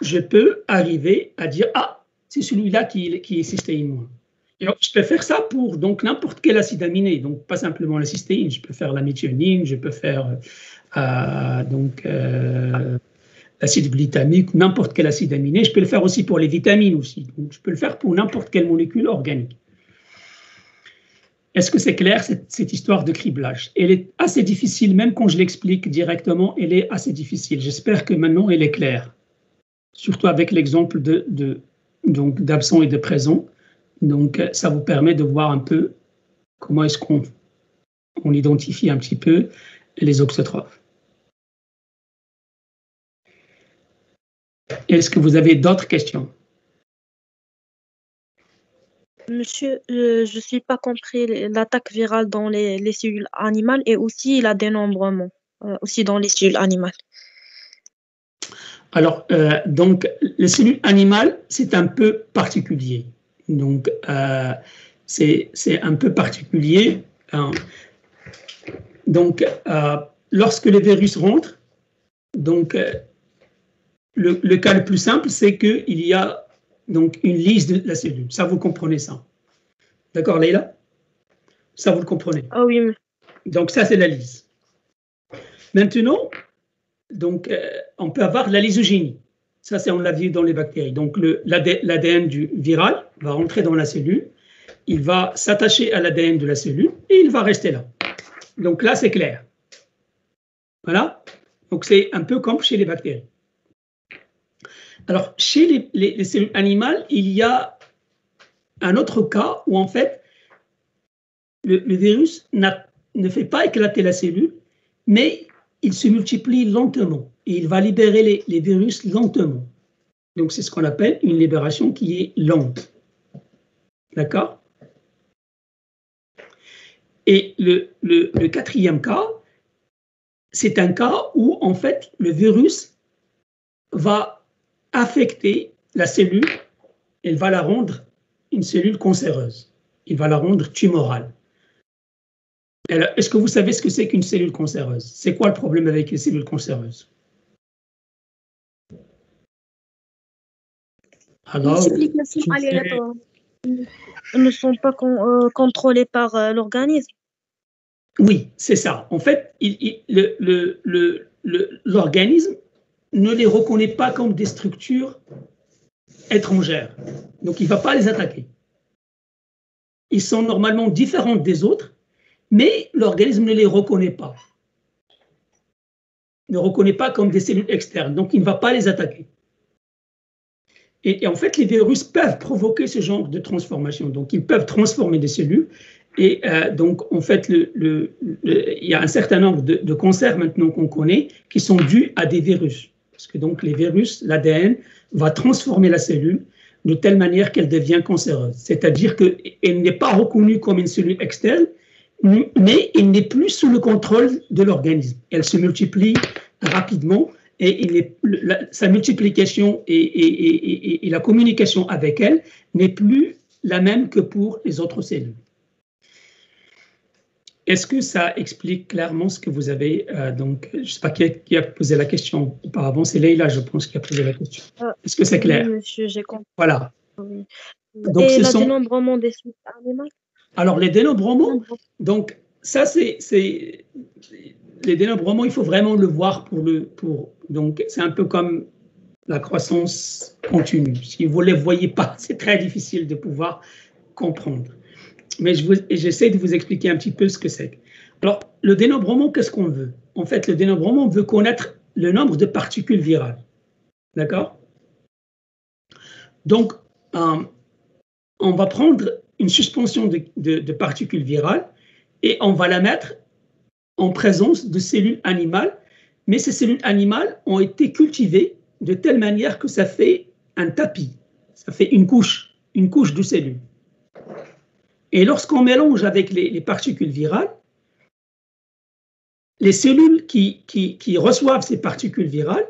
S1: je peux arriver à dire « Ah, c'est celui-là qui est cystéine moins ». Je peux faire ça pour donc n'importe quel acide aminé, donc pas simplement la cystéine, je peux faire la méthionine, je peux faire l'acide glutamique, n'importe quel acide aminé, je peux le faire aussi pour les vitamines aussi, donc je peux le faire pour n'importe quelle molécule organique. Est-ce que c'est clair cette histoire de criblage? Elle est assez difficile, même quand je l'explique directement, elle est assez difficile. J'espère que maintenant elle est claire, surtout avec l'exemple d'absent et de présent. Donc, ça vous permet de voir un peu comment est-ce qu'on identifie un petit peu les auxotrophes. Est-ce que vous avez d'autres questions?
S6: Monsieur, je ne suis pas compris l'attaque virale dans les cellules animales et aussi la dénombrement, aussi dans les cellules animales.
S1: Alors, donc, les cellules animales, c'est un peu particulier. Donc, c'est un peu particulier. Donc, lorsque les virus rentrent, donc, le cas le plus simple, c'est qu'il y a donc une lise de la cellule. Ça, vous comprenez ça? D'accord, Leïla? Ça, vous le comprenez?
S6: Ah oui.
S1: Donc, ça, c'est la lise. Maintenant, donc, on peut avoir la lysogénie. Ça, on l'a vu dans les bactéries. Donc, l'ADN du viral va rentrer dans la cellule, il va s'attacher à l'ADN de la cellule et il va rester là. Donc là, c'est clair. Voilà. Donc, c'est un peu comme chez les bactéries. Alors, chez les cellules animales, il y a un autre cas où, en fait, le virus ne fait pas éclater la cellule, mais il se multiplie lentement et il va libérer les virus lentement. Donc, c'est ce qu'on appelle une libération qui est lente. D'accord? Et le quatrième cas, c'est un cas où, en fait, le virus va affecter la cellule, elle va la rendre une cellule cancéreuse, il va la rendre tumorale. Est-ce que vous savez ce que c'est qu'une cellule cancéreuse? C'est quoi le problème avec les cellules cancéreuses?
S6: Alors, aléatoires ne sont pas contrôlés par l'organisme.
S1: Oui, c'est ça. En fait, l'organisme ne les reconnaît pas comme des structures étrangères. Donc, il ne va pas les attaquer. Ils sont normalement différents des autres, mais l'organisme ne les reconnaît pas. Ne reconnaît pas comme des cellules externes, donc il ne va pas les attaquer. Et en fait, les virus peuvent provoquer ce genre de transformation. Donc, ils peuvent transformer des cellules. Et donc, en fait, il y a un certain nombre de cancers maintenant qu'on connaît qui sont dus à des virus. Parce que donc, les virus, l'ADN, va transformer la cellule de telle manière qu'elle devient cancéreuse. C'est-à-dire qu'elle n'est pas reconnue comme une cellule externe, mais elle n'est plus sous le contrôle de l'organisme. Elle se multiplie rapidement et sa multiplication et la communication avec elle n'est plus la même que pour les autres cellules. Est-ce que ça explique clairement ce que vous avez donc, je ne sais pas qui a posé la question auparavant, c'est Leïla, je pense, qui a posé la question. Est-ce que c'est clair?
S6: Oui, monsieur, j'ai compris.
S1: Voilà.
S6: Oui.
S1: Donc,
S6: et le dénombrement des cellules animales?
S1: Alors, les dénombrements, donc, ça, c'est les dénombrements, il faut vraiment le voir donc, c'est un peu comme la croissance continue. Si vous ne les voyez pas, c'est très difficile de pouvoir comprendre. Mais j'essaie de vous expliquer un petit peu ce que c'est. Alors, le dénombrement, qu'est-ce qu'on veut? En fait, le dénombrement, on veut connaître le nombre de particules virales. D'accord? Donc, on va prendre une suspension de particules virales et on va la mettre en présence de cellules animales, mais ces cellules animales ont été cultivées de telle manière que ça fait un tapis, ça fait une couche de cellules. Et lorsqu'on mélange avec les particules virales, les cellules qui reçoivent ces particules virales,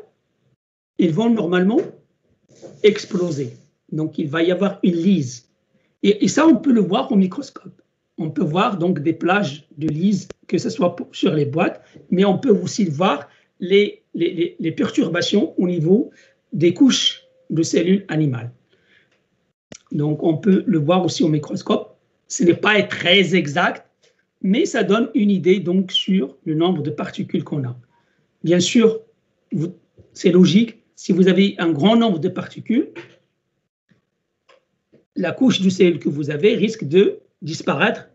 S1: ils vont normalement exploser. Donc, il va y avoir une lyse. Et ça, on peut le voir au microscope. On peut voir donc des plages de lyse, que ce soit sur les boîtes, mais on peut aussi voir les perturbations au niveau des couches de cellules animales. Donc, on peut le voir aussi au microscope. Ce n'est pas très exact, mais ça donne une idée donc sur le nombre de particules qu'on a. Bien sûr, c'est logique, si vous avez un grand nombre de particules, la couche de cellules que vous avez risque de disparaître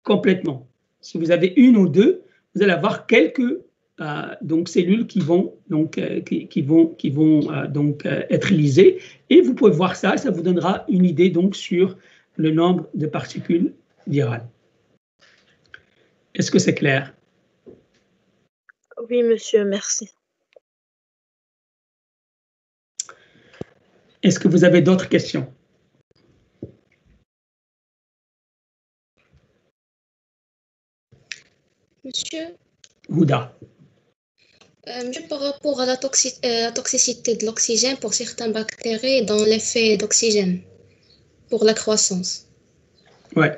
S1: complètement. Si vous avez une ou deux, vous allez avoir quelques donc cellules qui vont être lysées, et vous pouvez voir ça, ça vous donnera une idée donc sur le nombre de particules virales. Est-ce que c'est clair?
S6: Oui, monsieur, merci.
S1: Est-ce que vous avez d'autres questions?
S7: Monsieur?
S1: Houda.
S7: Par rapport à la toxicité de l'oxygène pour certaines bactéries dans l'effet d'oxygène pour la croissance.
S1: Ouais.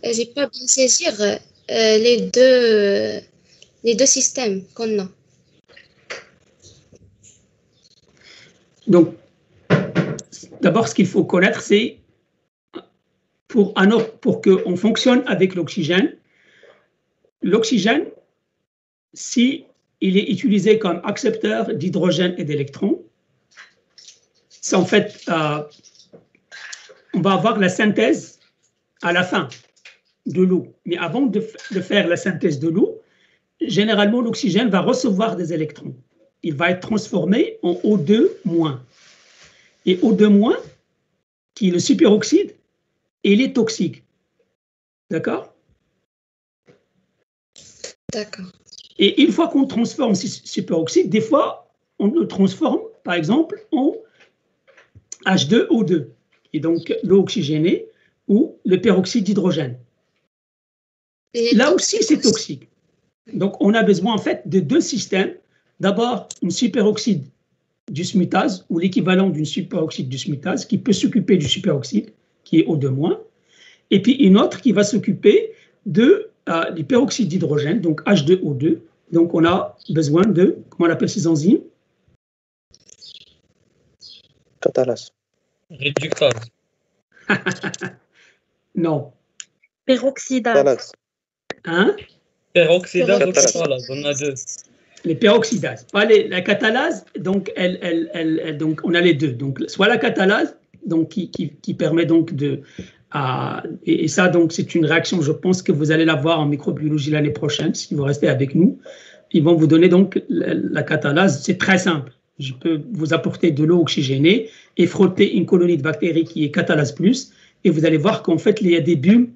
S7: J'ai pas bien saisir les deux systèmes qu'on a.
S1: Donc, d'abord, ce qu'il faut connaître, c'est pour qu'on fonctionne avec l'oxygène, si il est utilisé comme accepteur d'hydrogène et d'électrons, c'est en fait, on va avoir la synthèse à la fin de l'eau. Mais avant de faire la synthèse de l'eau, généralement, l'oxygène va recevoir des électrons. Il va être transformé en O2-. Et O2-, qui est le superoxyde, il est toxique. D'accord?
S7: D'accord.
S1: Et une fois qu'on transforme ce superoxyde, des fois, on le transforme, par exemple, en H2O2, qui est donc l'eau oxygénée, ou le peroxyde d'hydrogène. Là aussi, c'est toxique. Donc, on a besoin, en fait, de deux systèmes. D'abord, une superoxyde du smutase, ou l'équivalent d'une superoxyde du smutase, qui peut s'occuper du superoxyde, qui est O2-, et puis une autre qui va s'occuper du peroxyde d'hydrogène, donc H2O2. Donc, on a besoin de, comment on appelle ces enzymes?
S3: Catalase. Réductase.
S1: Non.
S6: Peroxydase.
S1: Hein?
S3: Peroxydase ou catalase, on a deux.
S1: Les peroxydases, pas la catalase, donc, donc on a les deux. Donc, soit la catalase, donc, qui permet donc de... et ça, donc, c'est une réaction, je pense que vous allez la voir en microbiologie l'année prochaine, si vous restez avec nous. Ils vont vous donner donc la catalase, c'est très simple. Je peux vous apporter de l'eau oxygénée et frotter une colonie de bactéries qui est catalase plus, et vous allez voir qu'en fait, il y a des bulles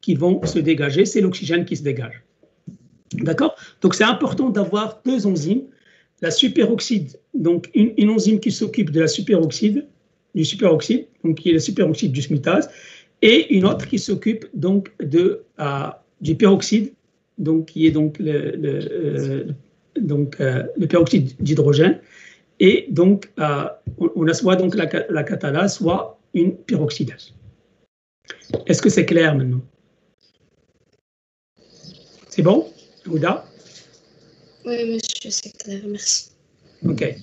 S1: qui vont se dégager, c'est l'oxygène qui se dégage. D'accord? Donc, c'est important d'avoir deux enzymes. La superoxyde, donc une enzyme qui s'occupe de la superoxyde, donc qui est le superoxyde du smutase, et une autre qui s'occupe donc du peroxyde, donc qui est donc le peroxyde d'hydrogène. Et donc, on a soit donc la catalase, soit une peroxydase. Est-ce que c'est clair maintenant? C'est bon, Houda?
S7: Oui, monsieur, c'est clair, merci.
S1: OK.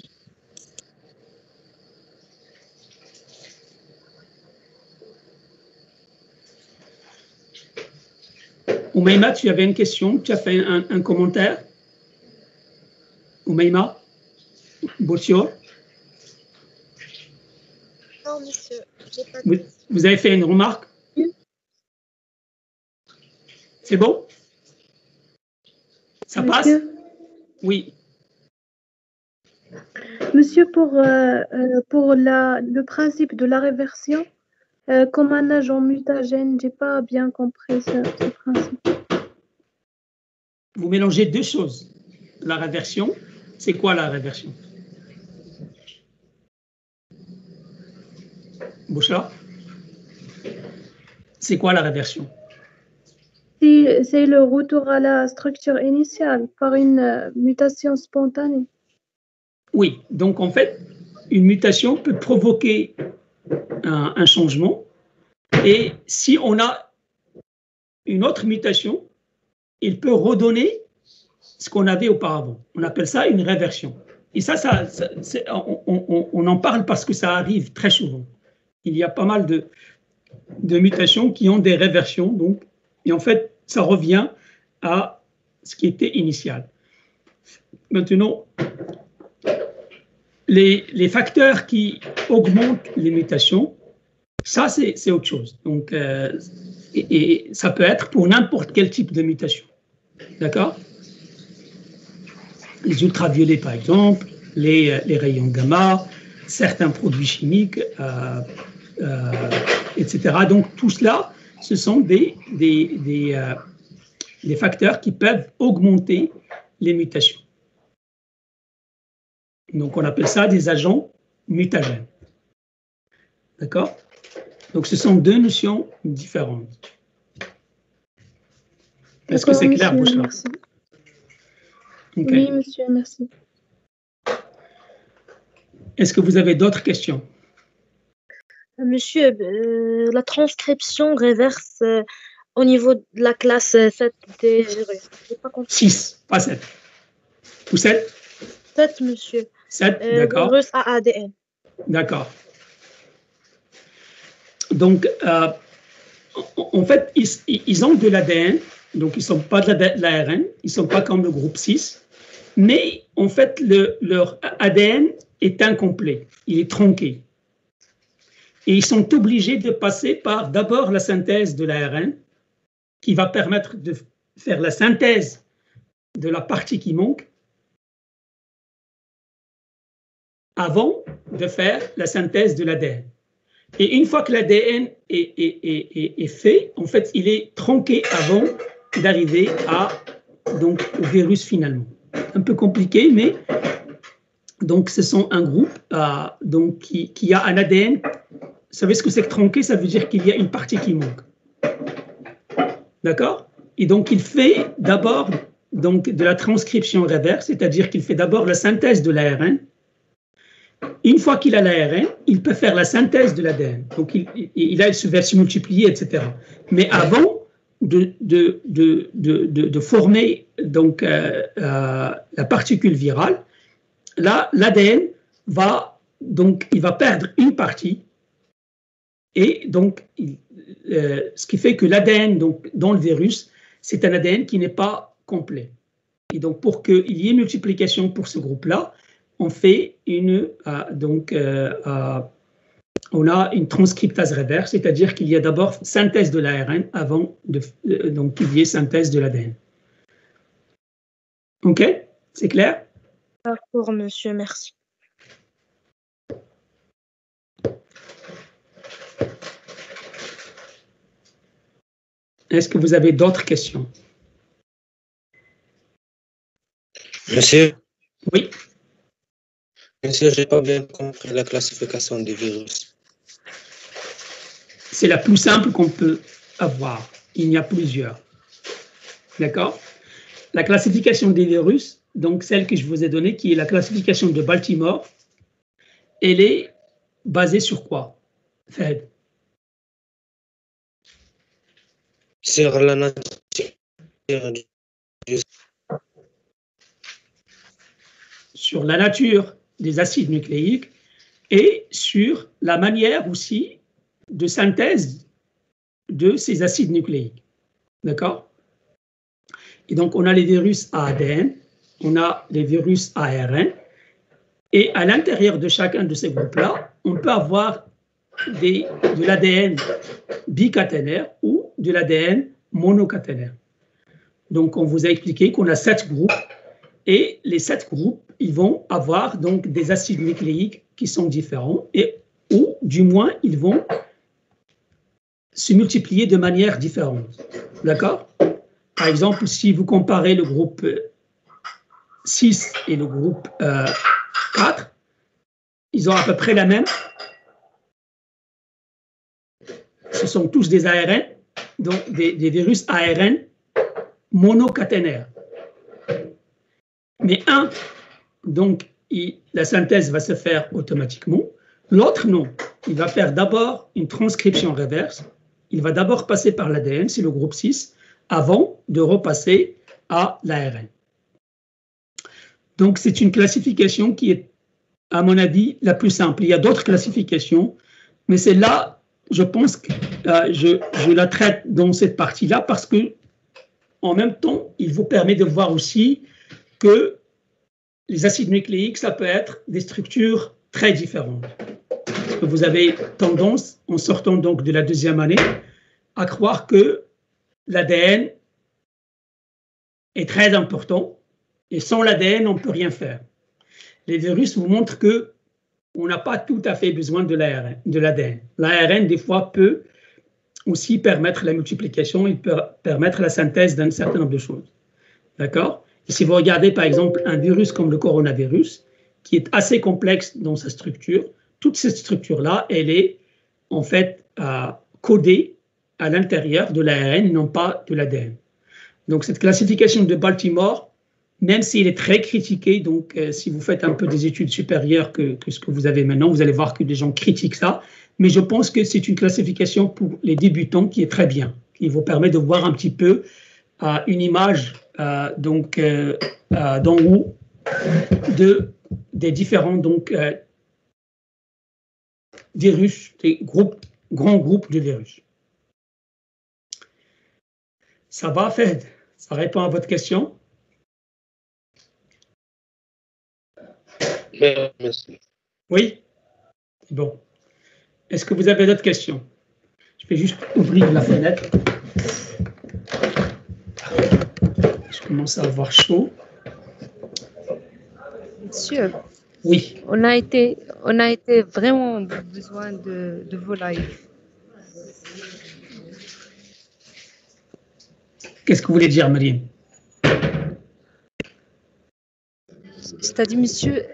S1: Oumaima, tu avais une question, tu as fait un commentaire? Oumaima? Boursior?
S6: Non, monsieur, j'ai pas
S1: vous avez fait une remarque? C'est bon? Ça passe? Oui.
S9: Monsieur, pour le principe de la réversion, comme un agent mutagène, j'ai pas bien compris ce principe.
S1: Vous mélangez deux choses. La réversion, c'est quoi la réversion? Bouchra? C'est quoi la réversion?
S9: C'est le retour à la structure initiale par une mutation spontanée.
S1: Oui, donc en fait, une mutation peut provoquer un changement, et si on a une autre mutation, il peut redonner ce qu'on avait auparavant. On appelle ça une réversion. Et on en parle parce que ça arrive très souvent. Il y a pas mal de mutations qui ont des réversions, donc, et en fait, ça revient à ce qui était initial. Maintenant, les facteurs qui augmentent les mutations, ça, c'est autre chose. Donc, et ça peut être pour n'importe quel type de mutation. D'accord? Les ultraviolets, par exemple, les rayons gamma, certains produits chimiques, etc. Donc, tout cela, ce sont des facteurs qui peuvent augmenter les mutations. Donc, on appelle ça des agents mutagènes. D'accord? Donc, ce sont deux notions différentes. Est-ce que c'est clair, Bouchra?
S9: Okay. Oui, monsieur, merci.
S1: Est-ce que vous avez d'autres questions?
S6: Monsieur, la transcription réverse au niveau de la classe 7 des virus.
S1: 6, pas 7. Ou 7?
S6: 7, monsieur.
S1: 7, d'accord.
S6: Virus à ADN.
S1: D'accord. Donc, en fait, ils ont de l'ADN, donc ils ne sont pas de l'ARN, ils ne sont pas comme le groupe 6, mais en fait, leur ADN est incomplet, il est tronqué. Et ils sont obligés de passer par d'abord la synthèse de l'ARN, qui va permettre de faire la synthèse de la partie qui manque, avant de faire la synthèse de l'ADN. Et une fois que l'ADN est fait, en fait, il est tronqué avant d'arriver au virus finalement. Un peu compliqué, mais donc ce sont un groupe qui a un ADN. Vous savez ce que c'est que tronqué? Ça veut dire qu'il y a une partie qui manque. D'accord? Et donc il fait d'abord de la transcription réverse, c'est-à-dire qu'il fait d'abord la synthèse de l'ARN. Une fois qu'il a l'ARN, il peut faire la synthèse de l'ADN. Donc, il va se multiplier, etc. Mais avant de former donc, la particule virale, là, l'ADN va perdre une partie. Et donc, ce qui fait que l'ADN dans le virus, c'est un ADN qui n'est pas complet. Et donc, pour qu'il y ait multiplication pour ce groupe-là, on fait on a une transcriptase réverse, c'est-à-dire qu'il y a d'abord synthèse de l'ARN avant qu'il y ait synthèse de l'ADN. OK? C'est clair?
S6: D'accord, monsieur, merci.
S1: Est-ce que vous avez d'autres questions?
S10: Monsieur?
S1: Oui.
S10: Monsieur, je n'ai pas bien compris la classification des virus.
S1: C'est la plus simple qu'on peut avoir. Il y en a plusieurs. D'accord? La classification des virus, donc celle que je vous ai donnée, qui est la classification de Baltimore, elle est basée sur quoi, Fed?
S10: Sur la nature
S1: sur la nature des acides nucléiques et sur la manière aussi de synthèse de ces acides nucléiques. D'accord? Et donc, on a les virus à ADN, on a les virus à ARN, et à l'intérieur de chacun de ces groupes-là, on peut avoir de l'ADN bicaténaire ou de l'ADN monocaténaire. donc on vous a expliqué qu'on a 7 groupes et les 7 groupes, ils vont avoir donc des acides nucléiques qui sont différents ou du moins ils vont se multiplier de manière différente. D'accord? Par exemple, si vous comparez le groupe 6 et le groupe 4, ils ont à peu près la même. Ce sont tous des ARN, donc des virus ARN monocaténaires. Mais un, donc la synthèse va se faire automatiquement. L'autre, non. Il va faire d'abord une transcription reverse. Il va d'abord passer par l'ADN, c'est le groupe 6, avant de repasser à l'ARN. Donc, c'est une classification qui est, à mon avis, la plus simple. Il y a d'autres classifications, mais c'est là, je pense que je la traite dans cette partie-là parce que, en même temps, il vous permet de voir aussi que les acides nucléiques, ça peut être des structures très différentes. Parce que vous avez tendance, en sortant donc de la 2e année, à croire que l'ADN est très important et sans l'ADN, on ne peut rien faire. Les virus vous montrent qu'on n'a pas tout à fait besoin de l'ADN. L'ARN, des fois, peut aussi permettre la multiplication, il peut permettre la synthèse d'un certain nombre de choses. D'accord? Et si vous regardez, par exemple, un virus comme le coronavirus, qui est assez complexe dans sa structure, toute cette structure-là, elle est en fait codée à l'intérieur de l'ARN et non pas de l'ADN. Donc, cette classification de Baltimore, même s'il est très critiqué, donc si vous faites un peu des études supérieures que ce que vous avez maintenant, vous allez voir que des gens critiquent ça, mais je pense que c'est une classification pour les débutants qui est très bien, qui vous permet de voir un petit peu une image d'en haut des différents virus, des grands groupes de virus. Ça va, Fed? Ça répond à votre question?
S10: Merci.
S1: Oui? Bon. Est-ce que vous avez d'autres questions? Je vais juste ouvrir la fenêtre. Je commence à avoir chaud.
S11: Monsieur.
S1: Oui.
S11: On a été vraiment besoin de vos lives.
S1: Qu'est-ce que vous voulez dire, Mariam?
S11: C'est-à-dire, monsieur,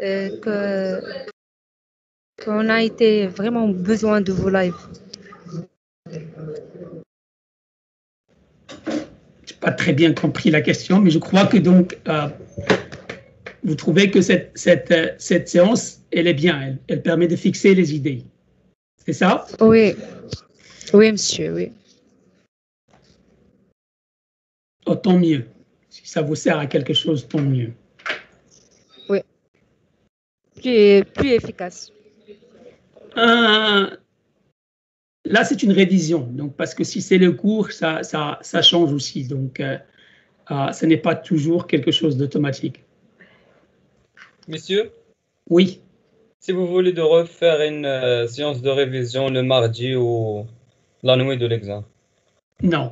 S11: qu'on a été vraiment besoin de vos lives.
S1: Je n'ai pas très bien compris la question, mais je crois que donc vous trouvez que cette séance, elle est bien, elle permet de fixer les idées. C'est ça?
S11: Oui. Oui, monsieur, oui.
S1: Oh, tant mieux. Si ça vous sert à quelque chose, tant mieux.
S11: Oui. Plus efficace.
S1: Là, c'est une révision. Donc, parce que si c'est le cours, ça change aussi. Donc, ce n'est pas toujours quelque chose d'automatique.
S3: Monsieur?
S1: Oui.
S3: Si vous voulez de refaire une séance de révision le mardi ou la nuit de l'examen.
S1: Non.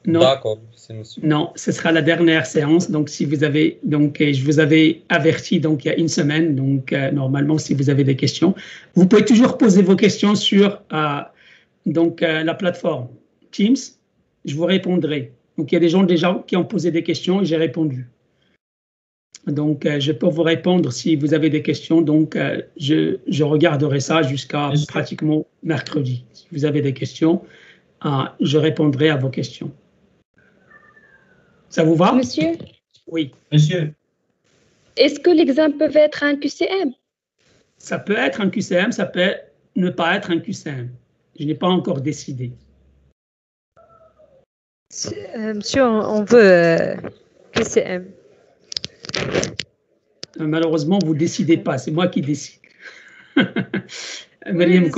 S1: Non.
S3: D'accord, c'est monsieur.
S1: Non, ce sera la dernière séance. Donc, si vous avez, je vous avais averti donc il y a une semaine. Donc, normalement, si vous avez des questions, vous pouvez toujours poser vos questions sur la plateforme Teams. Je vous répondrai. Donc, il y a des gens déjà qui ont posé des questions et j'ai répondu. Donc, je peux vous répondre si vous avez des questions. Donc, je regarderai ça jusqu'à pratiquement mercredi. Si vous avez des questions, je répondrai à vos questions. Ça vous va?
S11: Monsieur?
S1: Oui.
S12: Monsieur?
S11: Est-ce que l'examen peut être un QCM?
S1: Ça peut être un QCM, ça peut ne pas être un QCM. Je n'ai pas encore décidé.
S11: Monsieur, on veut QCM.
S1: Malheureusement, vous ne décidez pas, c'est moi qui décide. Mariam,
S11: oui,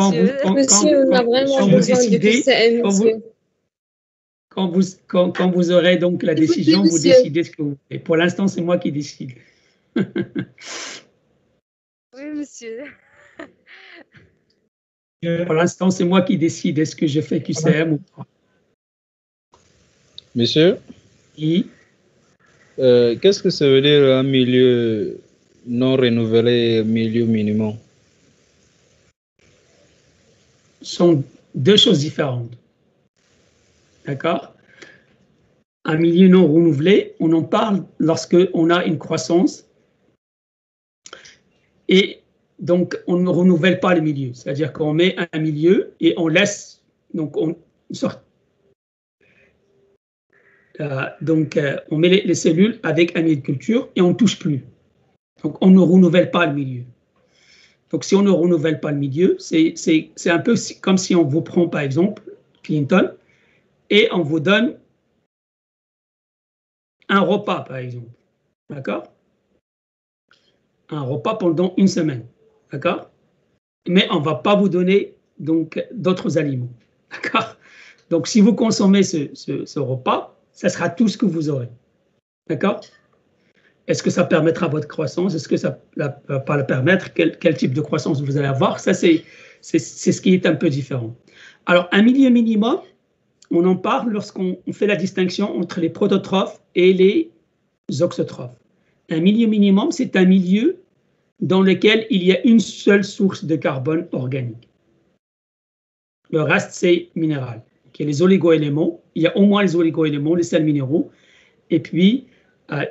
S1: quand vous aurez donc la décision, vous décidez ce que vous voulez. Pour l'instant, c'est moi qui décide.
S11: Oui, monsieur.
S1: Pour l'instant, c'est moi qui décide est-ce que je fais QCM ou pas.
S2: Monsieur,
S1: Oui.
S2: qu'est-ce que ça veut dire un milieu non renouvelé, milieu minimum?
S1: Ce sont deux choses différentes. D'accord? Un milieu non renouvelé, on en parle lorsque on a une croissance et donc on ne renouvelle pas le milieu. C'est-à-dire qu'on met un milieu et on laisse, donc on sort. On met les cellules avec un milieu de culture et on ne touche plus. Donc on ne renouvelle pas le milieu. Donc si on ne renouvelle pas le milieu, c'est un peu comme si on vous prend par exemple Clinton et on vous donne un repas par exemple. D'accord? Un repas pendant une semaine. D'accord? Mais on ne va pas vous donner donc d'autres aliments. D'accord? Donc si vous consommez ce repas, ça sera tout ce que vous aurez. D'accord? Est-ce que ça permettra votre croissance? Est-ce que ça ne va pas le permettre? Quel type de croissance vous allez avoir? Ça, c'est ce qui est un peu différent. Alors, un milieu minimum, on en parle lorsqu'on fait la distinction entre les prototrophes et les auxotrophes. Un milieu minimum, c'est un milieu dans lequel il y a une seule source de carbone organique. Le reste, c'est minéral. Il y a les oligo-éléments, il y a au moins les oligo-éléments, les sels minéraux, et puis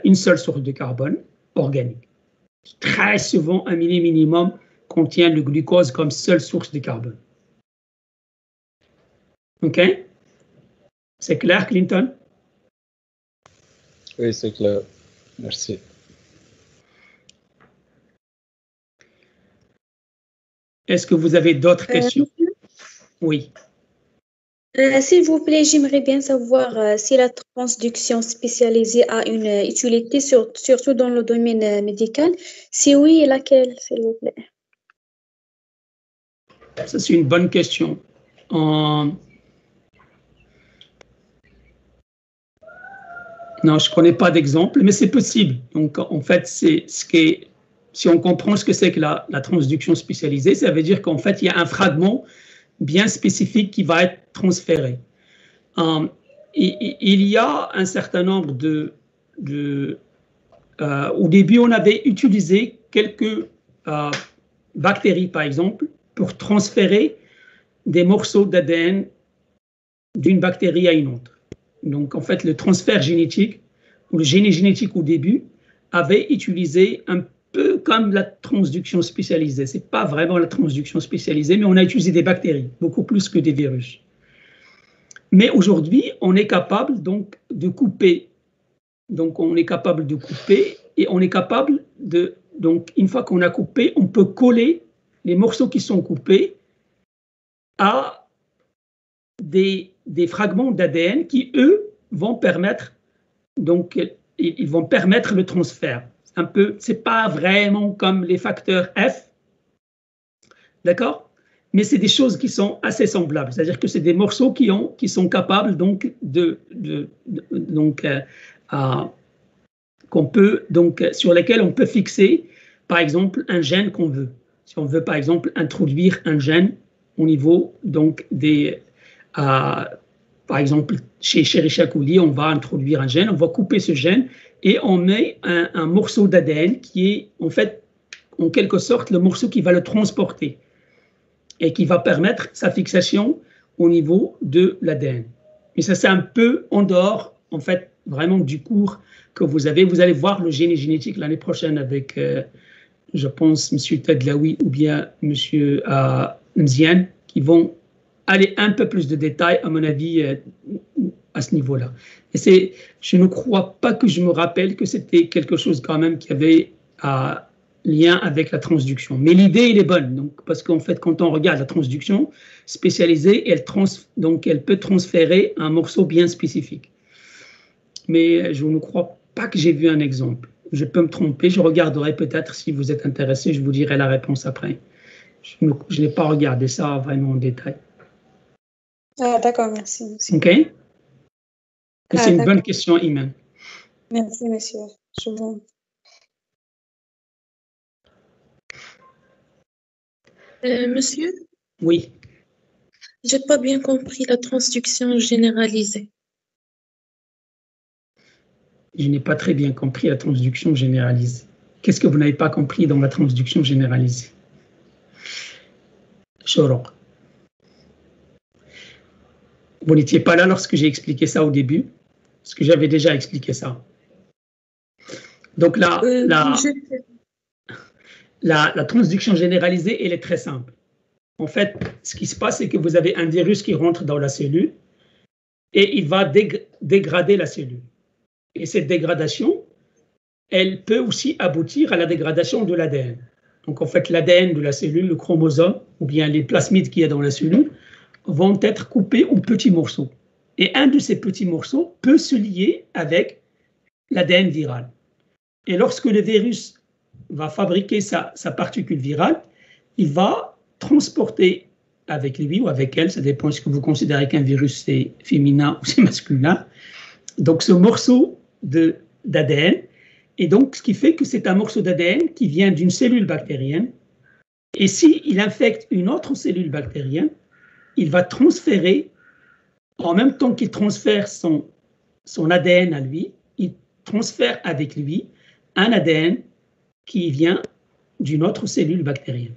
S1: une seule source de carbone organique. Très souvent, un milieu minimum contient le glucose comme seule source de carbone. OK? C'est clair, Clinton?
S2: Oui, c'est clair. Merci.
S1: Est-ce que vous avez d'autres questions? Oui.
S12: S'il vous plaît, j'aimerais bien savoir si la transduction spécialisée a une utilité, surtout dans le domaine médical. Si oui, laquelle, s'il vous plaît?
S1: Ça, c'est une bonne question. Non, je ne connais pas d'exemple, mais c'est possible. Donc, en fait, si on comprend ce que c'est que la transduction spécialisée, ça veut dire qu'en fait, il y a un fragment bien spécifique qui va être transféré. Il y a un certain nombre au début, on avait utilisé quelques bactéries, par exemple, pour transférer des morceaux d'ADN d'une bactérie à une autre. Donc, en fait, le transfert génétique, ou le génie génétique au début, avait utilisé un peu comme la transduction spécialisée. Ce n'est pas vraiment la transduction spécialisée, mais on a utilisé des bactéries, beaucoup plus que des virus. Mais aujourd'hui, on est capable donc de couper. Donc, on est capable de couper et on est capable de... Donc, une fois qu'on a coupé, on peut coller les morceaux qui sont coupés à des fragments d'ADN qui, eux, vont permettre, donc, ils vont permettre le transfert. C'est pas vraiment comme les facteurs F, d'accord? Mais c'est des choses qui sont assez semblables. C'est-à-dire que c'est des morceaux qui sont capables donc sur lesquels on peut fixer, par exemple, un gène qu'on veut. Si on veut, par exemple, introduire un gène au niveau donc par exemple, chez Escherichia coli, on va introduire un gène, on va couper ce gène et on met un morceau d'ADN qui est en fait, en quelque sorte, le morceau qui va le transporter et qui va permettre sa fixation au niveau de l'ADN. Mais ça, c'est un peu en dehors, en fait, vraiment du cours que vous avez. Vous allez voir le génie génétique l'année prochaine avec, je pense, M. Tadlaoui ou bien M. Mziane, qui vont aller un peu plus de détails, à mon avis, à ce niveau-là. Et je ne crois pas que je me rappelle que c'était quelque chose quand même qui avait lien avec la transduction. Mais l'idée, elle est bonne, donc, parce qu'en fait, quand on regarde la transduction spécialisée, elle peut transférer un morceau bien spécifique. Mais je ne crois pas que j'ai vu un exemple. Je peux me tromper, je regarderai peut-être si vous êtes intéressé, je vous dirai la réponse après. Je n'ai pas regardé ça vraiment en détail.
S12: Ah, d'accord, merci.
S1: OK. C'est une bonne question, Iman.
S12: Merci, monsieur. Je vous...
S9: Monsieur?
S1: Oui.
S9: J'ai pas bien compris la transduction généralisée.
S1: Je n'ai pas très bien compris la transduction généralisée. Qu'est-ce que vous n'avez pas compris dans la transduction généralisée? Choroq. Vous n'étiez pas là lorsque j'ai expliqué ça au début, parce que j'avais déjà expliqué ça. Donc là, la transduction généralisée, elle est très simple. En fait, ce qui se passe, c'est que vous avez un virus qui rentre dans la cellule et il va dégrader la cellule. Et cette dégradation, elle peut aussi aboutir à la dégradation de l'ADN. Donc en fait, l'ADN de la cellule, le chromosome, ou bien les plasmides qu'il y a dans la cellule, vont être coupés en petits morceaux. Et un de ces petits morceaux peut se lier avec l'ADN viral. Et lorsque le virus va fabriquer sa particule virale, il va transporter avec lui ou avec elle, ça dépend de ce que vous considérez qu'un virus c'est féminin ou c'est masculin, donc ce morceau d'ADN, et donc ce qui fait que c'est un morceau d'ADN qui vient d'une cellule bactérienne, et s'il infecte une autre cellule bactérienne, il va transférer, en même temps qu'il transfère son ADN à lui, il transfère avec lui un ADN qui vient d'une autre cellule bactérienne.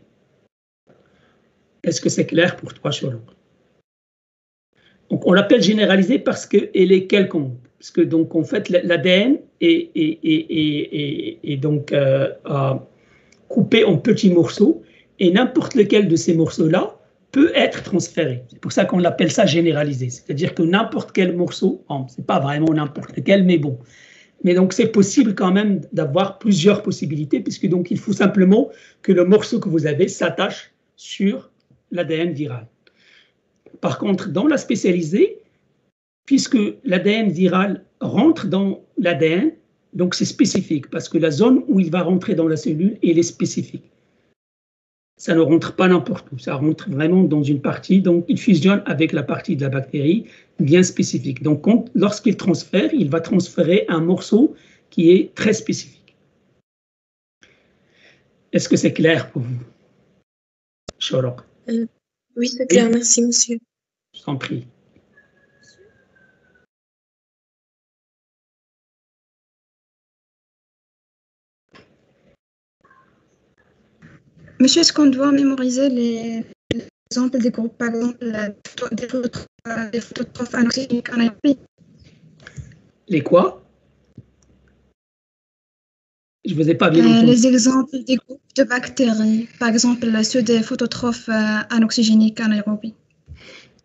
S1: Est-ce que c'est clair pour toi, Choroq? Donc, on l'appelle généralisée parce qu'elle est quelconque. Parce que, donc, en fait, l'ADN est donc coupé en petits morceaux et n'importe lequel de ces morceaux-là peut être transféré. C'est pour ça qu'on l'appelle ça généralisé. C'est-à-dire que n'importe quel morceau, bon, ce n'est pas vraiment n'importe lequel, mais bon. Mais donc, c'est possible quand même d'avoir plusieurs possibilités, puisque donc, il faut simplement que le morceau que vous avez s'attache sur l'ADN viral. Par contre, dans la spécialisée, puisque l'ADN viral rentre dans l'ADN, donc c'est spécifique, parce que la zone où il va rentrer dans la cellule, elle est spécifique. Ça ne rentre pas n'importe où, ça rentre vraiment dans une partie, donc il fusionne avec la partie de la bactérie bien spécifique. Donc lorsqu'il transfère, il va transférer un morceau qui est très spécifique. Est-ce que c'est clair pour vous, Choroq?
S12: Oui, c'est clair, merci monsieur.
S1: Je t'en prie.
S13: Monsieur, est-ce qu'on doit mémoriser les exemples des groupes, par exemple, des phototrophes anoxygéniques anaérobies?
S1: Les quoi? Je ne vous ai pas bien entendu.
S13: Les exemples des groupes de bactéries, par exemple ceux des phototrophes anoxygéniques anaérobies.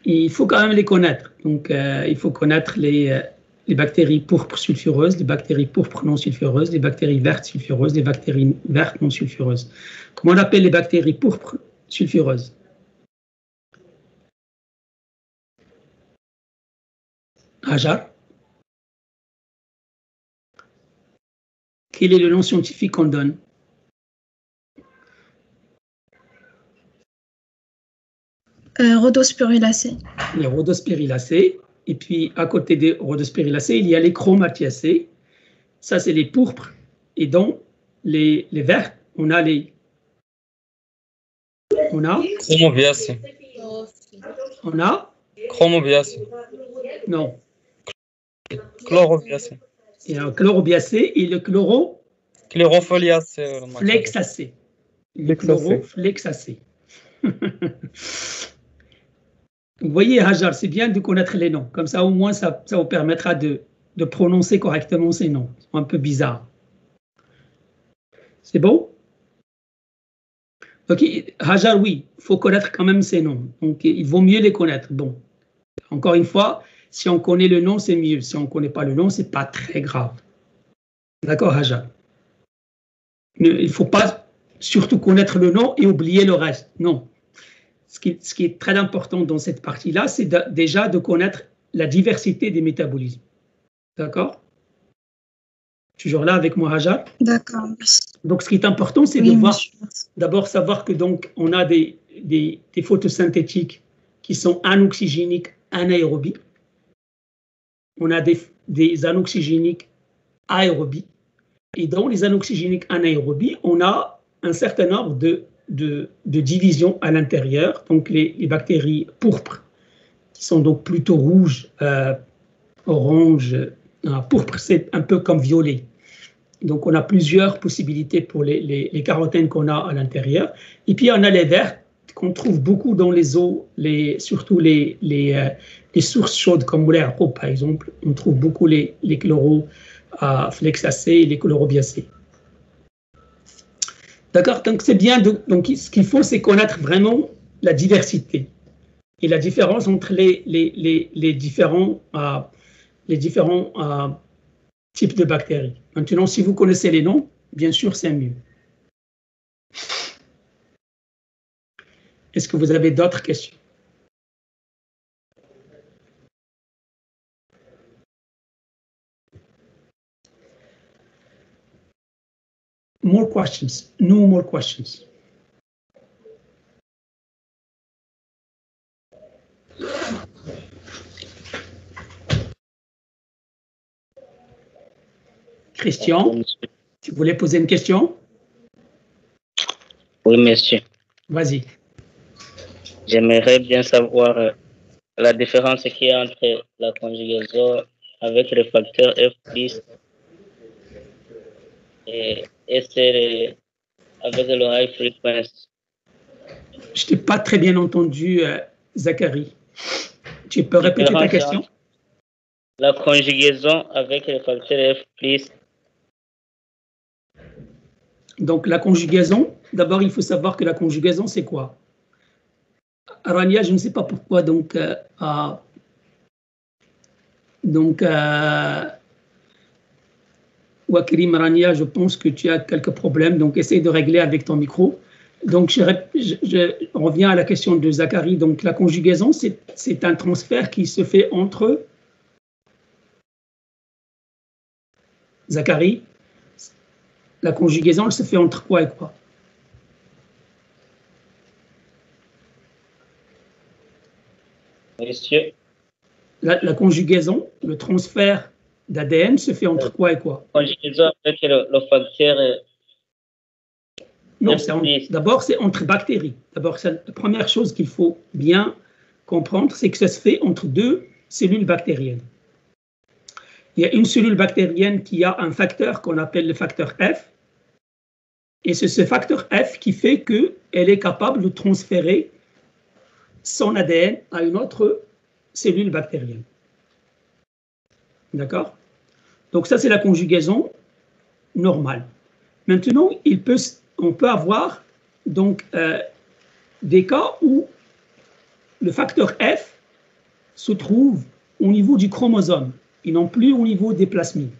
S1: Il faut quand même les connaître. Donc, il faut connaître les bactéries pourpres sulfureuses, les bactéries pourpres non sulfureuses, les bactéries vertes sulfureuses, les bactéries vertes non sulfureuses. Comment on appelle les bactéries pourpres sulfureuses? Hajar? Quel est le nom scientifique qu'on donne?
S13: Rhodospirillacées.
S1: Les rhodospirillacées. Et puis, à côté des rhodospirillacées, il y a les chromatiacées. Ça, c'est les pourpres. Et dans les verts, on a les...
S3: Chromobiacées.
S1: On a...
S3: Chromobiacées.
S1: Non.
S3: Chlorobiacées.
S1: Il y a un chlorobiacé et le
S3: chlorophyllacées.
S1: Flexacé. Le chloroflexacé. Vous voyez, Hajar, c'est bien de connaître les noms. Comme ça, au moins, ça vous permettra de prononcer correctement ces noms. Ils sont un peu bizarres. C'est bon? Ok, Hajar, oui, il faut connaître quand même ces noms. Donc, il vaut mieux les connaître. Bon, encore une fois, si on connaît le nom, c'est mieux. Si on ne connaît pas le nom, ce n'est pas très grave. D'accord, Hajar? Il ne faut pas surtout connaître le nom et oublier le reste. Non. Ce qui est très important dans cette partie-là, c'est déjà de connaître la diversité des métabolismes. D'accord? Toujours là avec moi, Hajar?
S13: D'accord.
S1: Donc, ce qui est important, c'est de d'abord savoir que donc on a des photosynthétiques qui sont anoxygéniques anaérobies. On a des anoxygéniques aérobies. Et dans les anoxygéniques anaérobies, on a un certain nombre de divisions à l'intérieur. Donc, les bactéries pourpres, qui sont donc plutôt rouges, orange, Pourpre, c'est un peu comme violet. Donc, on a plusieurs possibilités pour les carotènes qu'on a à l'intérieur. Et puis, on a les verts qu'on trouve beaucoup dans les eaux, surtout les sources chaudes comme l'air, par exemple. On trouve beaucoup les chloroflexacées et les chlorobiacées. D'accord? Donc, c'est bien. Donc, ce qu'il faut, c'est connaître vraiment la diversité et la différence entre les différents types de bactéries. Maintenant, si vous connaissez les noms, bien sûr, c'est mieux. Est-ce que vous avez d'autres questions? More questions? No more questions. Christian, tu voulais poser une question?
S14: Oui, monsieur.
S1: Vas-y.
S14: J'aimerais bien savoir la différence qu'il y a entre la conjugaison avec le facteur F+ et celle avec le high frequency.
S1: Je t'ai pas très bien entendu, Zachary. Tu peux répéter ta question?
S14: La conjugaison avec le facteur F+.
S1: Donc, la conjugaison, d'abord, il faut savoir que la conjugaison, c'est quoi? Rania, je ne sais pas pourquoi, Wakrim, Rania, je pense que tu as quelques problèmes, donc essaye de régler avec ton micro. Donc, je reviens à la question de Zachary. Donc, la conjugaison, c'est un transfert qui se fait entre... Zachary, la conjugaison, elle se fait entre quoi et quoi?
S14: Monsieur.
S1: La conjugaison, le transfert d'ADN se fait entre quoi et quoi?
S14: Conjugaison avec le facteur...
S1: Non, d'abord, c'est entre bactéries. D'abord, la première chose qu'il faut bien comprendre, c'est que ça se fait entre deux cellules bactériennes. Il y a une cellule bactérienne qui a un facteur qu'on appelle le facteur F. Et c'est ce facteur F qui fait qu'elle est capable de transférer son ADN à une autre cellule bactérienne. D'accord? Donc ça, c'est la conjugaison normale. Maintenant, on peut avoir donc, des cas où le facteur F se trouve au niveau du chromosome et non plus au niveau des plasmides.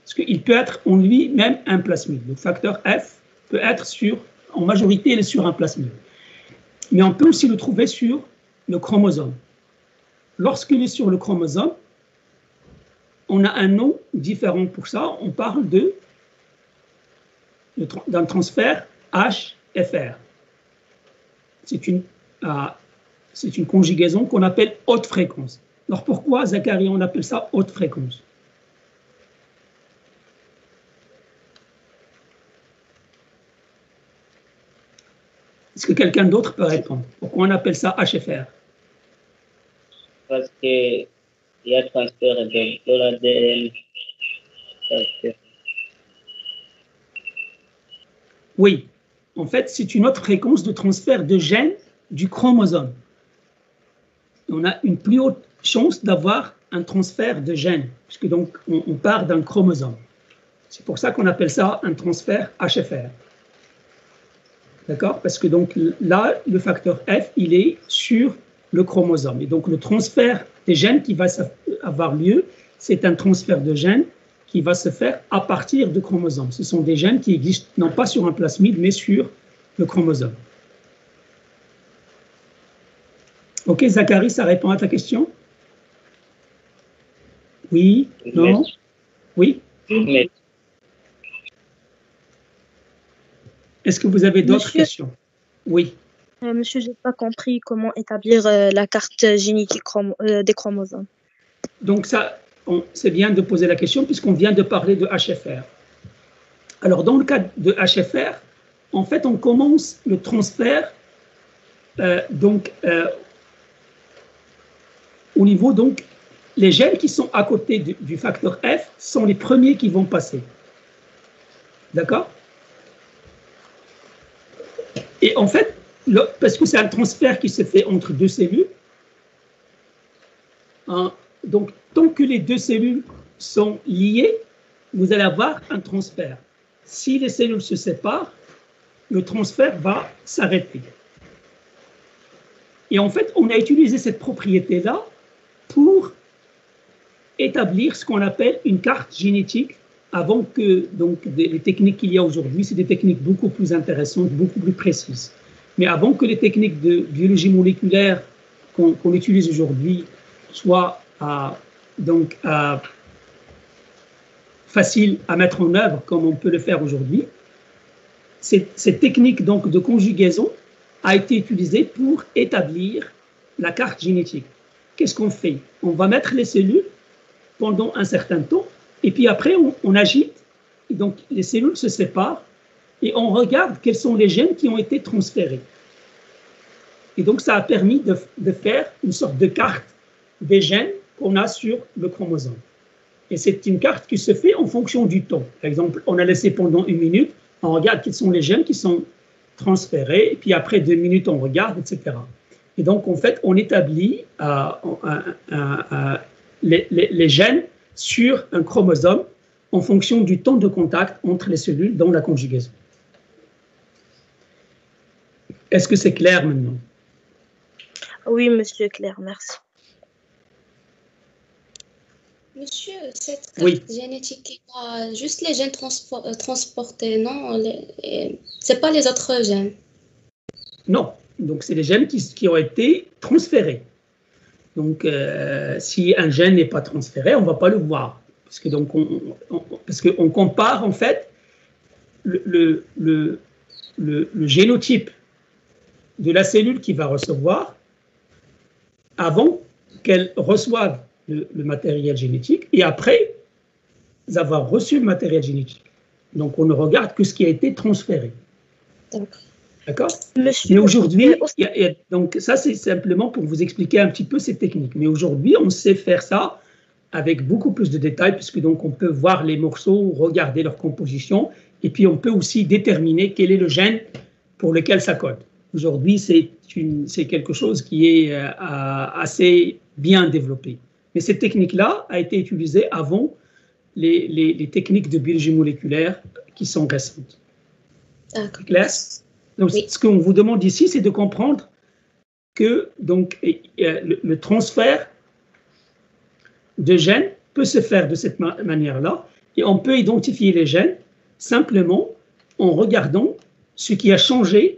S1: Parce qu'il peut être en lui-même un plasmide. Le facteur F peut être en majorité, il est sur un plasmide. Mais on peut aussi le trouver sur le chromosome. Lorsqu'il est sur le chromosome, on a un nom différent pour ça. On parle d'un transfert HFR. C'est une conjugaison qu'on appelle haute fréquence. Alors pourquoi, Zachary, on appelle ça haute fréquence? Est-ce que quelqu'un d'autre peut répondre? Pourquoi on appelle ça HFR?
S14: Parce qu'il y a transfert de l'ADN.
S1: Oui, en fait, c'est une autre fréquence de transfert de gènes du chromosome. On a une plus haute chance d'avoir un transfert de gènes, puisque donc on part d'un chromosome. C'est pour ça qu'on appelle ça un transfert HFR. D'accord? Parce que donc là, le facteur F, il est sur le chromosome. Et donc le transfert des gènes qui va avoir lieu, c'est un transfert de gènes qui va se faire à partir de chromosomes. Ce sont des gènes qui existent non pas sur un plasmide, mais sur le chromosome. Ok, Zachary, ça répond à ta question? Oui? Non? Oui? Est-ce que vous avez d'autres questions? Oui.
S6: Monsieur, je n'ai pas compris comment établir la carte génétique des chromosomes.
S1: Donc ça, c'est bien de poser la question puisqu'on vient de parler de HFR. Alors dans le cas de HFR, en fait, on commence le transfert au niveau donc les gènes qui sont à côté du facteur F sont les premiers qui vont passer. D'accord? Et en fait, parce que c'est un transfert qui se fait entre deux cellules, hein, donc tant que les deux cellules sont liées, vous allez avoir un transfert. Si les cellules se séparent, le transfert va s'arrêter. Et en fait, on a utilisé cette propriété-là pour établir ce qu'on appelle une carte génétique avant que donc, les techniques qu'il y a aujourd'hui, c'est des techniques beaucoup plus intéressantes, beaucoup plus précises. Mais avant que les techniques de biologie moléculaire qu'on utilise aujourd'hui soient faciles à mettre en œuvre comme on peut le faire aujourd'hui, cette technique donc, de conjugaison a été utilisée pour établir la carte génétique. Qu'est-ce qu'on fait? On va mettre les cellules pendant un certain temps, et puis après, on agite, et donc les cellules se séparent, et on regarde quels sont les gènes qui ont été transférés. Et donc, ça a permis de faire une sorte de carte des gènes qu'on a sur le chromosome. Et c'est une carte qui se fait en fonction du temps. Par exemple, on a laissé pendant 1 minute, on regarde quels sont les gènes qui sont transférés, et puis après 2 minutes, on regarde, etc. Et donc, en fait, on établit les gènes sur un chromosome en fonction du temps de contact entre les cellules dans la conjugaison. Est-ce que c'est clair maintenant?
S6: Oui, monsieur, clair, merci.
S7: Monsieur, cette carte génétique qui a juste les gènes transportés, non? C'est pas les autres gènes?
S1: Non, donc c'est les gènes qui ont été transférés. Donc, si un gène n'est pas transféré, on ne va pas le voir. Parce que donc, parce qu'on compare en fait le génotype de la cellule qui va recevoir avant qu'elle reçoive le matériel génétique et après avoir reçu le matériel génétique. Donc, on ne regarde que ce qui a été transféré. D'accord? Mais aujourd'hui, donc ça c'est simplement pour vous expliquer un petit peu ces techniques. Mais aujourd'hui, on sait faire ça avec beaucoup plus de détails, puisque donc on peut voir les morceaux, regarder leur composition, et puis on peut aussi déterminer quel est le gène pour lequel ça code. Aujourd'hui, c'est quelque chose qui est assez bien développé. Mais cette technique-là a été utilisée avant les techniques de biologie moléculaire qui sont récentes.
S7: D'accord.
S1: Clair? Donc, ce qu'on vous demande ici, c'est de comprendre que donc, le transfert de gènes peut se faire de cette manière-là, et on peut identifier les gènes simplement en regardant ce qui a changé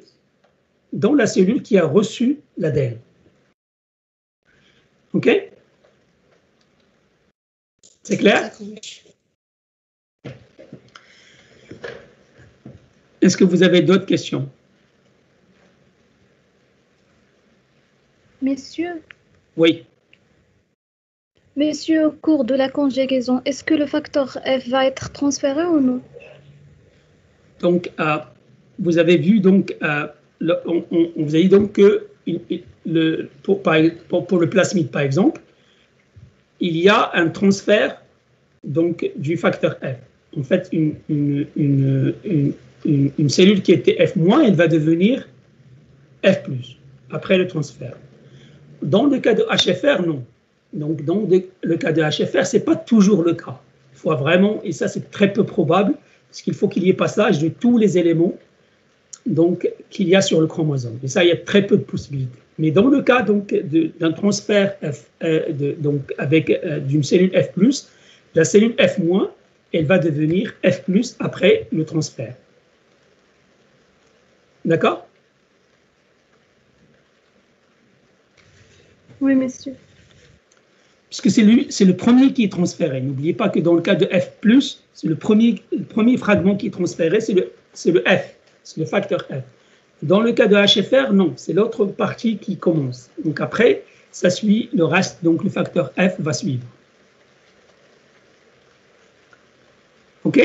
S1: dans la cellule qui a reçu l'ADN. OK? C'est clair? Est-ce que vous avez d'autres questions?
S9: Messieurs?
S1: Oui.
S9: Messieurs, au cours de la conjugaison, est-ce que le facteur F va être transféré ou non?
S1: Donc, vous avez vu, donc, on vous a dit donc que pour le plasmide, par exemple, il y a un transfert donc, du facteur F. En fait, une cellule qui était F-, elle va devenir F+, après le transfert. Dans le cas de HFR, non. Donc, dans le cas de HFR, ce n'est pas toujours le cas. Il faut vraiment, et ça c'est très peu probable, parce qu'il faut qu'il y ait passage de tous les éléments qu'il y a sur le chromosome. Et ça, il y a très peu de possibilités. Mais dans le cas d'un transfert d'une cellule F+, la cellule F-, elle va devenir F+, après le transfert. D'accord?
S9: Oui, monsieur.
S1: Puisque c'est le premier qui est transféré. N'oubliez pas que dans le cas de F+, c'est le premier fragment qui est transféré, c'est le F, c'est le facteur F. Dans le cas de HFR, non, c'est l'autre partie qui commence. Donc après, ça suit le reste, donc le facteur F va suivre. OK?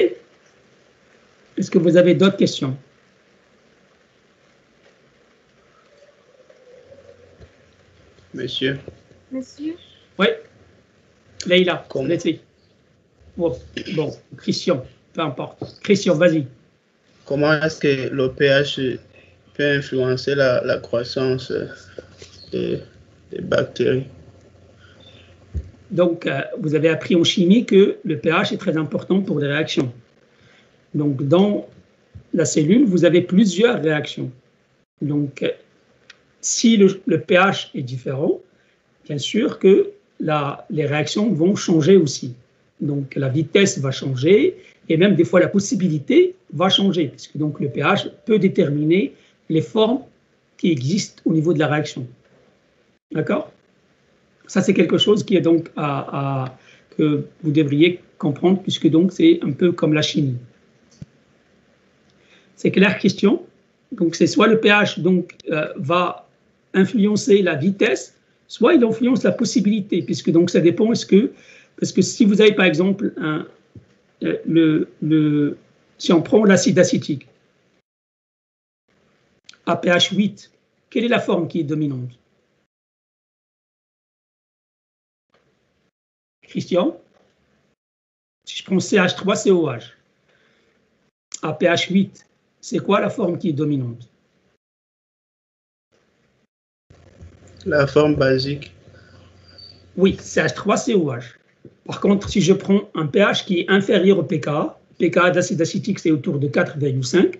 S1: Est-ce que vous avez d'autres questions?
S15: Monsieur?
S1: Oui. Leïla, bon, Christian, peu importe. Christian, vas-y.
S15: Comment est-ce que le pH peut influencer la croissance des bactéries?
S1: Donc, vous avez appris en chimie que le pH est très important pour les réactions. Donc, dans la cellule, vous avez plusieurs réactions. Donc, si le pH est différent, bien sûr que les réactions vont changer aussi. Donc, la vitesse va changer et même des fois la possibilité va changer, puisque donc le pH peut déterminer les formes qui existent au niveau de la réaction. D'accord? Ça, c'est quelque chose qui est donc que vous devriez comprendre, puisque donc c'est un peu comme la chimie. C'est clair, question? Donc, c'est soit le pH donc, va influencer la vitesse, soit il influence la possibilité, puisque donc ça dépend, parce que si vous avez par exemple si on prend l'acide acétique à pH 8, quelle est la forme qui est dominante? Christian? Si je prends CH3COH à pH 8, c'est quoi la forme qui est dominante?
S15: La forme basique.
S1: Oui, CH3COH. Par contre, si je prends un pH qui est inférieur au pKa, pKa d'acide acétique, c'est autour de 4,5.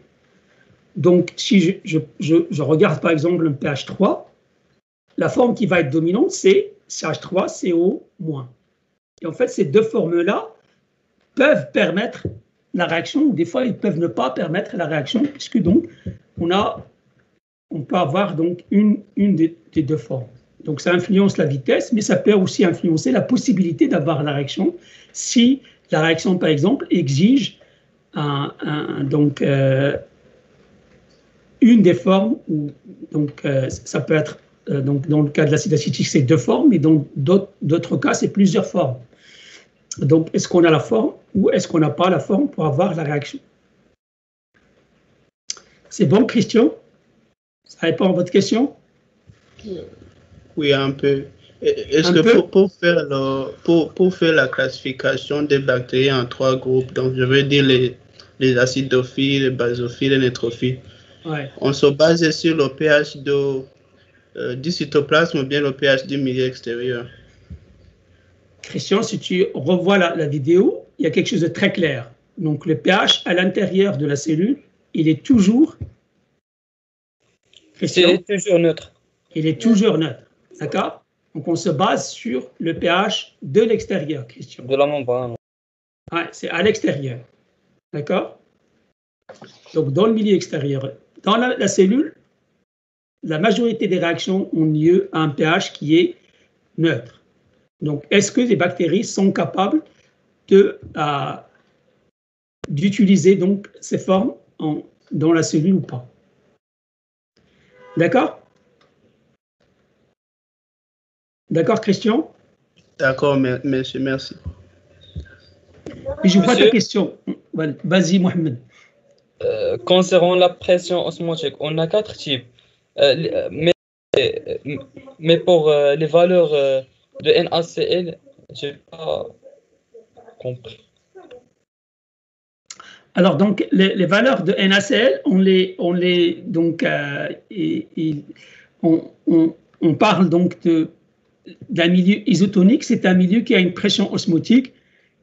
S1: Donc, si je regarde par exemple un pH 3, la forme qui va être dominante, c'est CH3CO-. Et en fait, ces deux formes-là peuvent permettre la réaction, ou des fois, ils peuvent ne pas permettre la réaction, puisque donc, on peut avoir donc une des deux formes. Donc, ça influence la vitesse, mais ça peut aussi influencer la possibilité d'avoir la réaction si la réaction, par exemple, exige une des formes, ça peut être, dans le cas de l'acide acétique, c'est deux formes, mais dans d'autres cas, c'est plusieurs formes. Donc, est-ce qu'on a la forme ou est-ce qu'on n'a pas la forme pour avoir la réaction? C'est bon, Christian? Ça répond à votre question?
S15: Oui, un peu. Est-ce que pour faire la classification des bactéries en trois groupes, donc je veux dire les acidophiles, les basophiles et les neutrophiles,
S1: ouais,
S15: on se base sur le pH du cytoplasme ou bien le pH du milieu extérieur?
S1: Christian, si tu revois la vidéo, il y a quelque chose de très clair. Donc, le pH à l'intérieur de la cellule, il est toujours...
S3: Christian, il est toujours neutre.
S1: Il est toujours neutre. D'accord? Donc, on se base sur le pH de l'extérieur, Christian.
S3: De la membrane.
S1: Ouais, c'est à l'extérieur. D'accord? Donc, dans le milieu extérieur. Dans la cellule, la majorité des réactions ont lieu à un pH qui est neutre. Donc, est-ce que les bactéries sont capables d'utiliser donc ces formes dans la cellule ou pas? D'accord? D'accord, Christian?
S15: D'accord, monsieur, merci.
S1: Et je vois ta question. Vas-y, Mohamed.
S3: Concernant la pression osmotique, on a 4 types. Mais pour les valeurs de NaCl, je n'ai pas compris.
S1: Alors, donc, les valeurs de NaCl, on parle donc d'un milieu isotonique. C'est un milieu qui a une pression osmotique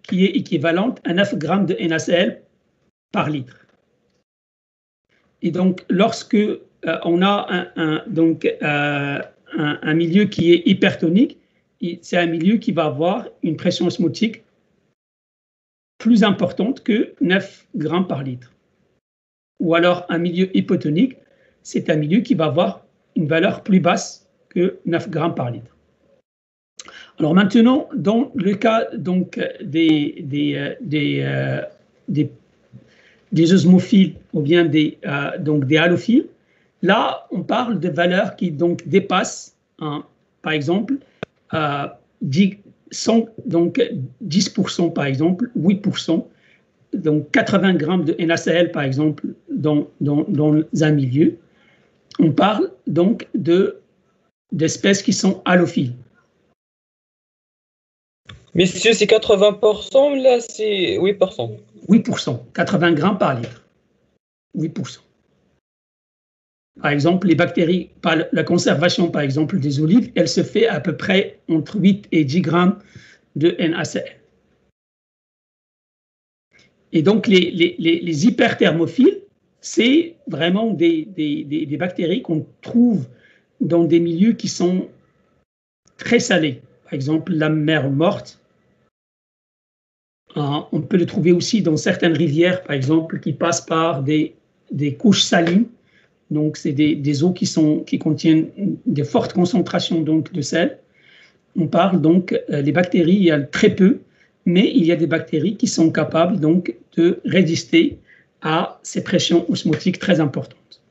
S1: qui est équivalente à 9 grammes de NaCl par litre. Et donc, lorsque on a un milieu qui est hypertonique, c'est un milieu qui va avoir une pression osmotique plus importante que 9 grammes par litre. Ou alors un milieu hypotonique, c'est un milieu qui va avoir une valeur plus basse que 9 grammes par litre. Alors maintenant, dans le cas donc, des osmophiles ou bien des halophiles, là, on parle de valeurs qui donc dépassent, par exemple, 10% par exemple, 8%, donc 80 grammes de NaCl par exemple dans un milieu. On parle donc d'espèces qui sont halophiles.
S3: Messieurs, c'est 80%, là, c'est 8%.
S1: 8%, 80 grammes par litre. 8%. Par exemple, les bactéries, par la conservation, par exemple, des olives, elle se fait à peu près entre 8 et 10 grammes de NaCl. Et donc, les hyperthermophiles, c'est vraiment des bactéries qu'on trouve dans des milieux qui sont très salés. Par exemple, la mer morte. On peut le trouver aussi dans certaines rivières, par exemple, qui passent par des couches salines. Donc, c'est des eaux qui contiennent de fortes concentrations donc, de sel. On parle donc, les bactéries, il y a très peu, mais il y a des bactéries qui sont capables donc, de résister à ces pressions osmotiques très importantes.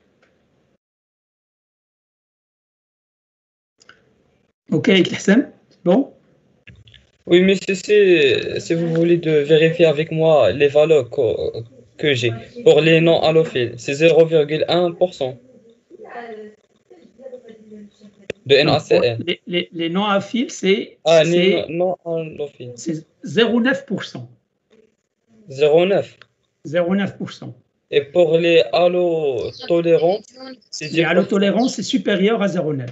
S1: OK, Klassen, bon?
S3: Oui, mais si vous voulez vérifier avec moi les valeurs que j'ai pour les non-halophiles, c'est 0,1% de NaCl.
S1: Les non-halophiles, c'est
S3: non-halophiles.
S1: C'est 0,9%.
S3: 0,9%. Et pour les halotolérants,
S1: les halotolérants, c'est supérieur à 0,9.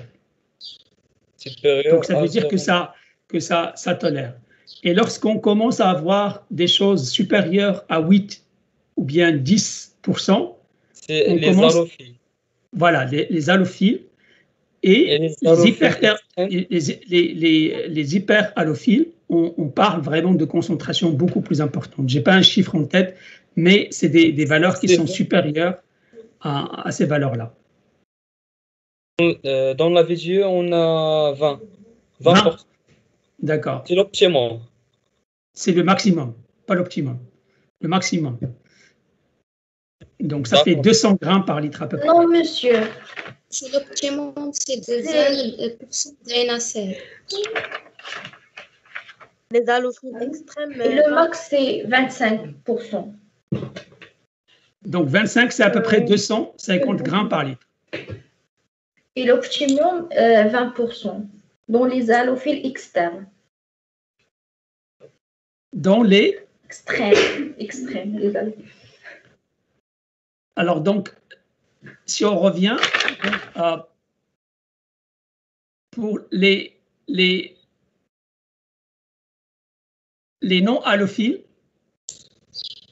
S1: Donc, ça veut dire que ça tolère. Et lorsqu'on commence à avoir des choses supérieures à 8 ou bien 10%,
S3: c'est les halophiles.
S1: Voilà, les halophiles. Et les hyperhalophiles, on parle vraiment de concentration beaucoup plus importante. Je n'ai pas un chiffre en tête, mais c'est des valeurs qui sont supérieures à ces valeurs-là.
S3: Dans la vidéo, on a 20%.
S1: D'accord.
S3: C'est l'optimum.
S1: C'est le maximum, pas l'optimum. Le maximum. Donc, ça fait 200 grammes par litre à peu près.
S5: Non, monsieur.
S7: C'est l'optimum, c'est de 20% de NaCl.
S6: Les halophiles extrêmes.
S5: Et le max, c'est 25%.
S1: Donc, 25, c'est à peu près 250 grammes par litre.
S5: Et l'optimum, 20%. Dans les halophiles externes.
S1: Dans les
S5: extrêmes, les halophiles.
S1: Alors, donc, si on revient pour les non-halophiles,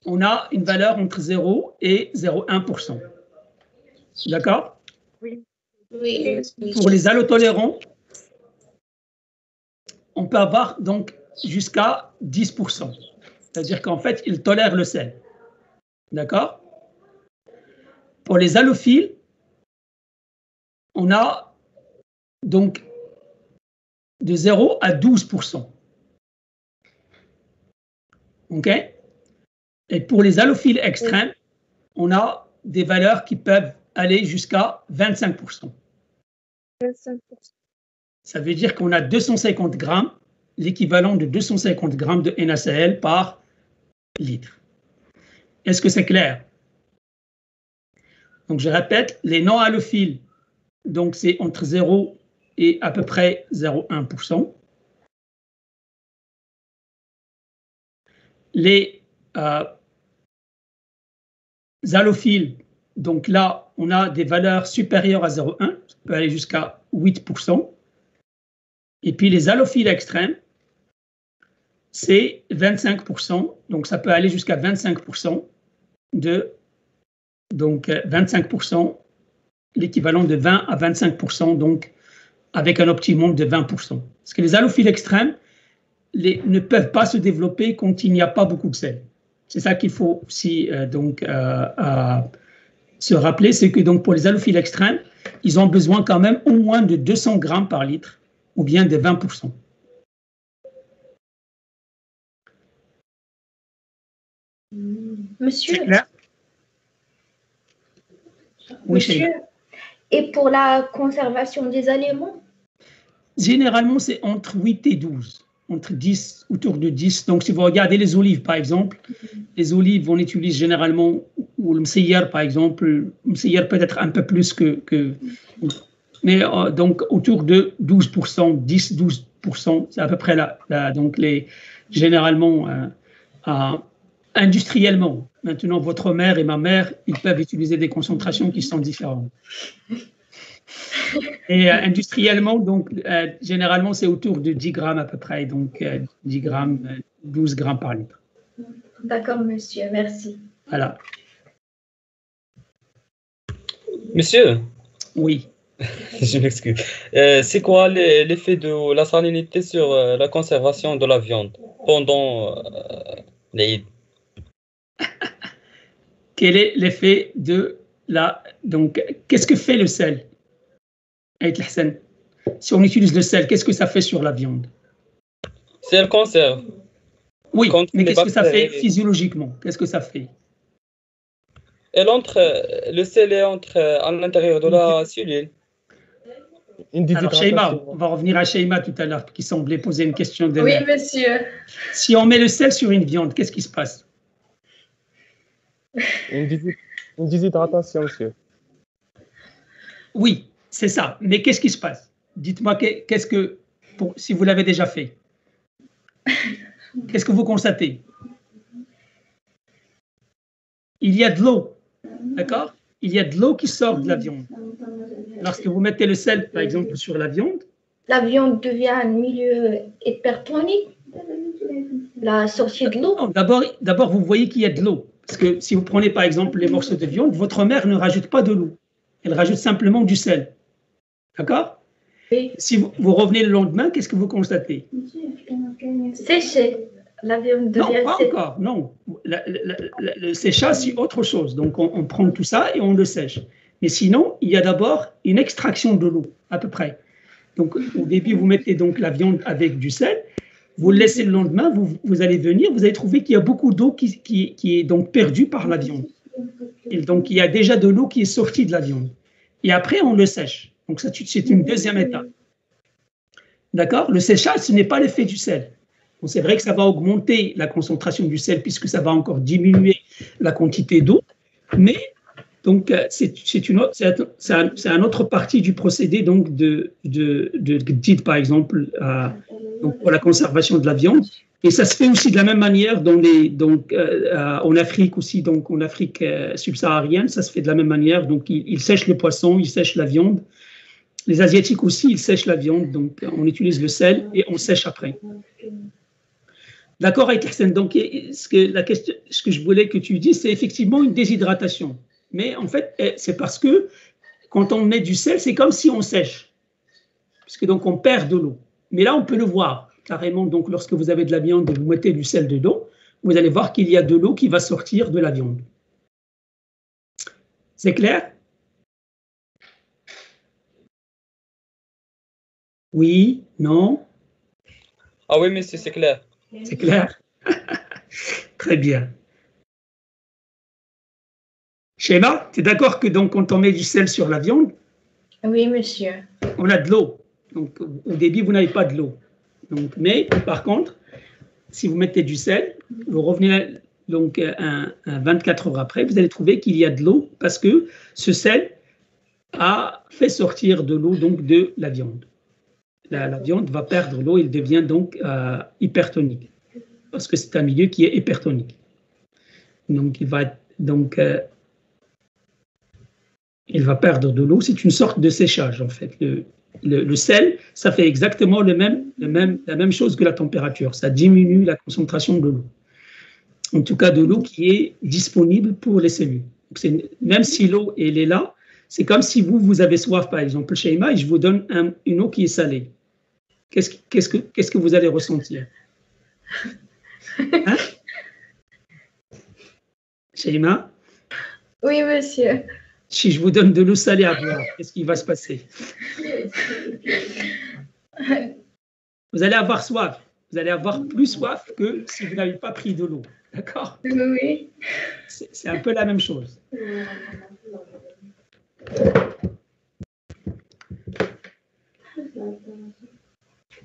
S1: on a une valeur entre 0 et 0,1%. D'accord?
S7: Oui.
S1: Pour les halotolérants, on peut avoir donc jusqu'à 10%. C'est-à-dire qu'en fait, ils tolèrent le sel. D'accord? Pour les halophiles, on a donc de 0 à 12%. OK? Et pour les halophiles extrêmes, on a des valeurs qui peuvent aller jusqu'à 25%.
S6: 25%.
S1: Ça veut dire qu'on a 250 grammes, l'équivalent de 250 grammes de NaCl par litre. Est-ce que c'est clair? Donc, je répète, les non-halophiles, donc c'est entre 0 et à peu près 0,1%. Les halophiles, donc là, on a des valeurs supérieures à 0,1, ça peut aller jusqu'à 8%. Et puis les halophiles extrêmes, c'est 25%, donc ça peut aller jusqu'à 25% donc 25%, l'équivalent de 20 à 25%, donc avec un optimum de 20%. Parce que les halophiles extrêmes ne peuvent pas se développer quand il n'y a pas beaucoup de sel. C'est ça qu'il faut aussi se rappeler, c'est que donc pour les halophiles extrêmes, ils ont besoin quand même au moins de 200 grammes par litre, ou bien de 20%.
S5: Monsieur,
S1: oui,
S5: monsieur, et pour la conservation des aliments?
S1: Généralement, c'est entre 8 et 12, entre 10, autour de 10. Donc, si vous regardez les olives, par exemple, les olives, on utilise généralement, ou le mseyer, par exemple, le mseyer peut-être un peu plus mais donc autour de 12%, 10-12%. 10%, c'est à peu près là. Donc, généralement, industriellement, maintenant, votre mère et ma mère, ils peuvent utiliser des concentrations qui sont différentes. Et industriellement, donc, généralement, c'est autour de 10 grammes à peu près, donc 10 grammes, 12 grammes par litre.
S5: D'accord, monsieur, merci.
S1: Voilà.
S3: Monsieur?
S1: Oui.
S3: Je m'excuse. C'est quoi l'effet de la salinité sur la conservation de la viande pendant l'Eid?
S1: Quel est l'effet de la... Donc, qu'est-ce que fait le sel? Si on utilise le sel, qu'est-ce que ça fait sur la viande?
S3: C'est le conserve.
S1: Oui, mais qu'est-ce que ça fait physiologiquement? Qu'est-ce que ça fait?
S3: Le sel entre à l'intérieur de la cellule.
S1: Alors, Sheima, on va revenir à Sheima tout à l'heure, qui semblait poser une question de...
S5: Oui, monsieur.
S1: Si on met le sel sur une viande, qu'est-ce qui se passe?
S8: Une déshydratation, monsieur.
S1: Oui, c'est ça. Mais qu'est-ce qui se passe? Dites-moi, si vous l'avez déjà fait, qu'est-ce que vous constatez? Il y a de l'eau, d'accord? Il y a de l'eau qui sort de la viande. Lorsque vous mettez le sel, par exemple, sur la viande
S5: devient un milieu hypertonique, la sortie de l'eau.
S1: D'abord, vous voyez qu'il y a de l'eau. Parce que si vous prenez, par exemple, les morceaux de viande, votre mère ne rajoute pas de l'eau. Elle rajoute simplement du sel. D'accord?
S5: Oui.
S1: Si vous revenez le lendemain, qu'est-ce que vous constatez?
S5: Séché. La viande devient
S1: non, pas encore, non. Le séchage, c'est autre chose. Donc, on prend tout ça et on le sèche. Mais sinon, il y a d'abord une extraction de l'eau, à peu près. Donc, au début, vous mettez donc la viande avec du sel. Vous le laissez le lendemain, vous allez venir, vous allez trouver qu'il y a beaucoup d'eau qui est donc perdue par la viande. Et donc, il y a déjà de l'eau qui est sortie de la viande. Et après, on le sèche. Donc, c'est une deuxième étape. D'accord? Le séchage, ce n'est pas l'effet du sel. Bon, c'est vrai que ça va augmenter la concentration du sel puisque ça va encore diminuer la quantité d'eau. Mais, donc, c'est une autre partie du procédé donc de Gdid, par exemple, donc pour la conservation de la viande. Et ça se fait aussi de la même manière en Afrique aussi, donc en Afrique subsaharienne, ça se fait de la même manière. Donc, ils sèchent le poisson, ils sèchent la viande. Les Asiatiques aussi, ils sèchent la viande. Donc, on utilise le sel et on sèche après. D'accord avec Hassan. Donc, ce que je voulais que tu dises, c'est effectivement une déshydratation. Mais en fait, c'est parce que quand on met du sel, c'est comme si on sèche. Parce que donc, on perd de l'eau. Mais là, on peut le voir carrément. Donc, lorsque vous avez de la viande et vous mettez du sel dedans, vous allez voir qu'il y a de l'eau qui va sortir de la viande. C'est clair? Oui? Non?
S3: Ah oui, monsieur, c'est clair.
S1: C'est clair? Très bien. Sheima, tu es d'accord que donc quand on met du sel sur la viande,
S5: oui, monsieur,
S1: on a de l'eau. Donc au début, vous n'avez pas de l'eau. Mais par contre, si vous mettez du sel, vous revenez donc 24 heures après, vous allez trouver qu'il y a de l'eau parce que ce sel a fait sortir de l'eau donc de la viande. La viande va perdre l'eau, elle devient donc hypertonique parce que c'est un milieu qui est hypertonique. Donc il va perdre de l'eau. C'est une sorte de séchage en fait. Le sel, ça fait exactement la même chose que la température. Ça diminue la concentration de l'eau. En tout cas, de l'eau qui est disponible pour les cellules. Même si l'eau elle est là, c'est comme si vous avez soif, par exemple, chez Emma, et je vous donne une eau qui est salée. Qu'est-ce que vous allez ressentir? Hein? Chez Emma?
S5: Oui, monsieur.
S1: Si je vous donne de l'eau salée à boire, qu'est-ce qui va se passer? Vous allez avoir soif. Vous allez avoir plus soif que si vous n'avez pas pris de l'eau. D'accord?
S5: Oui.
S1: C'est un peu la même chose.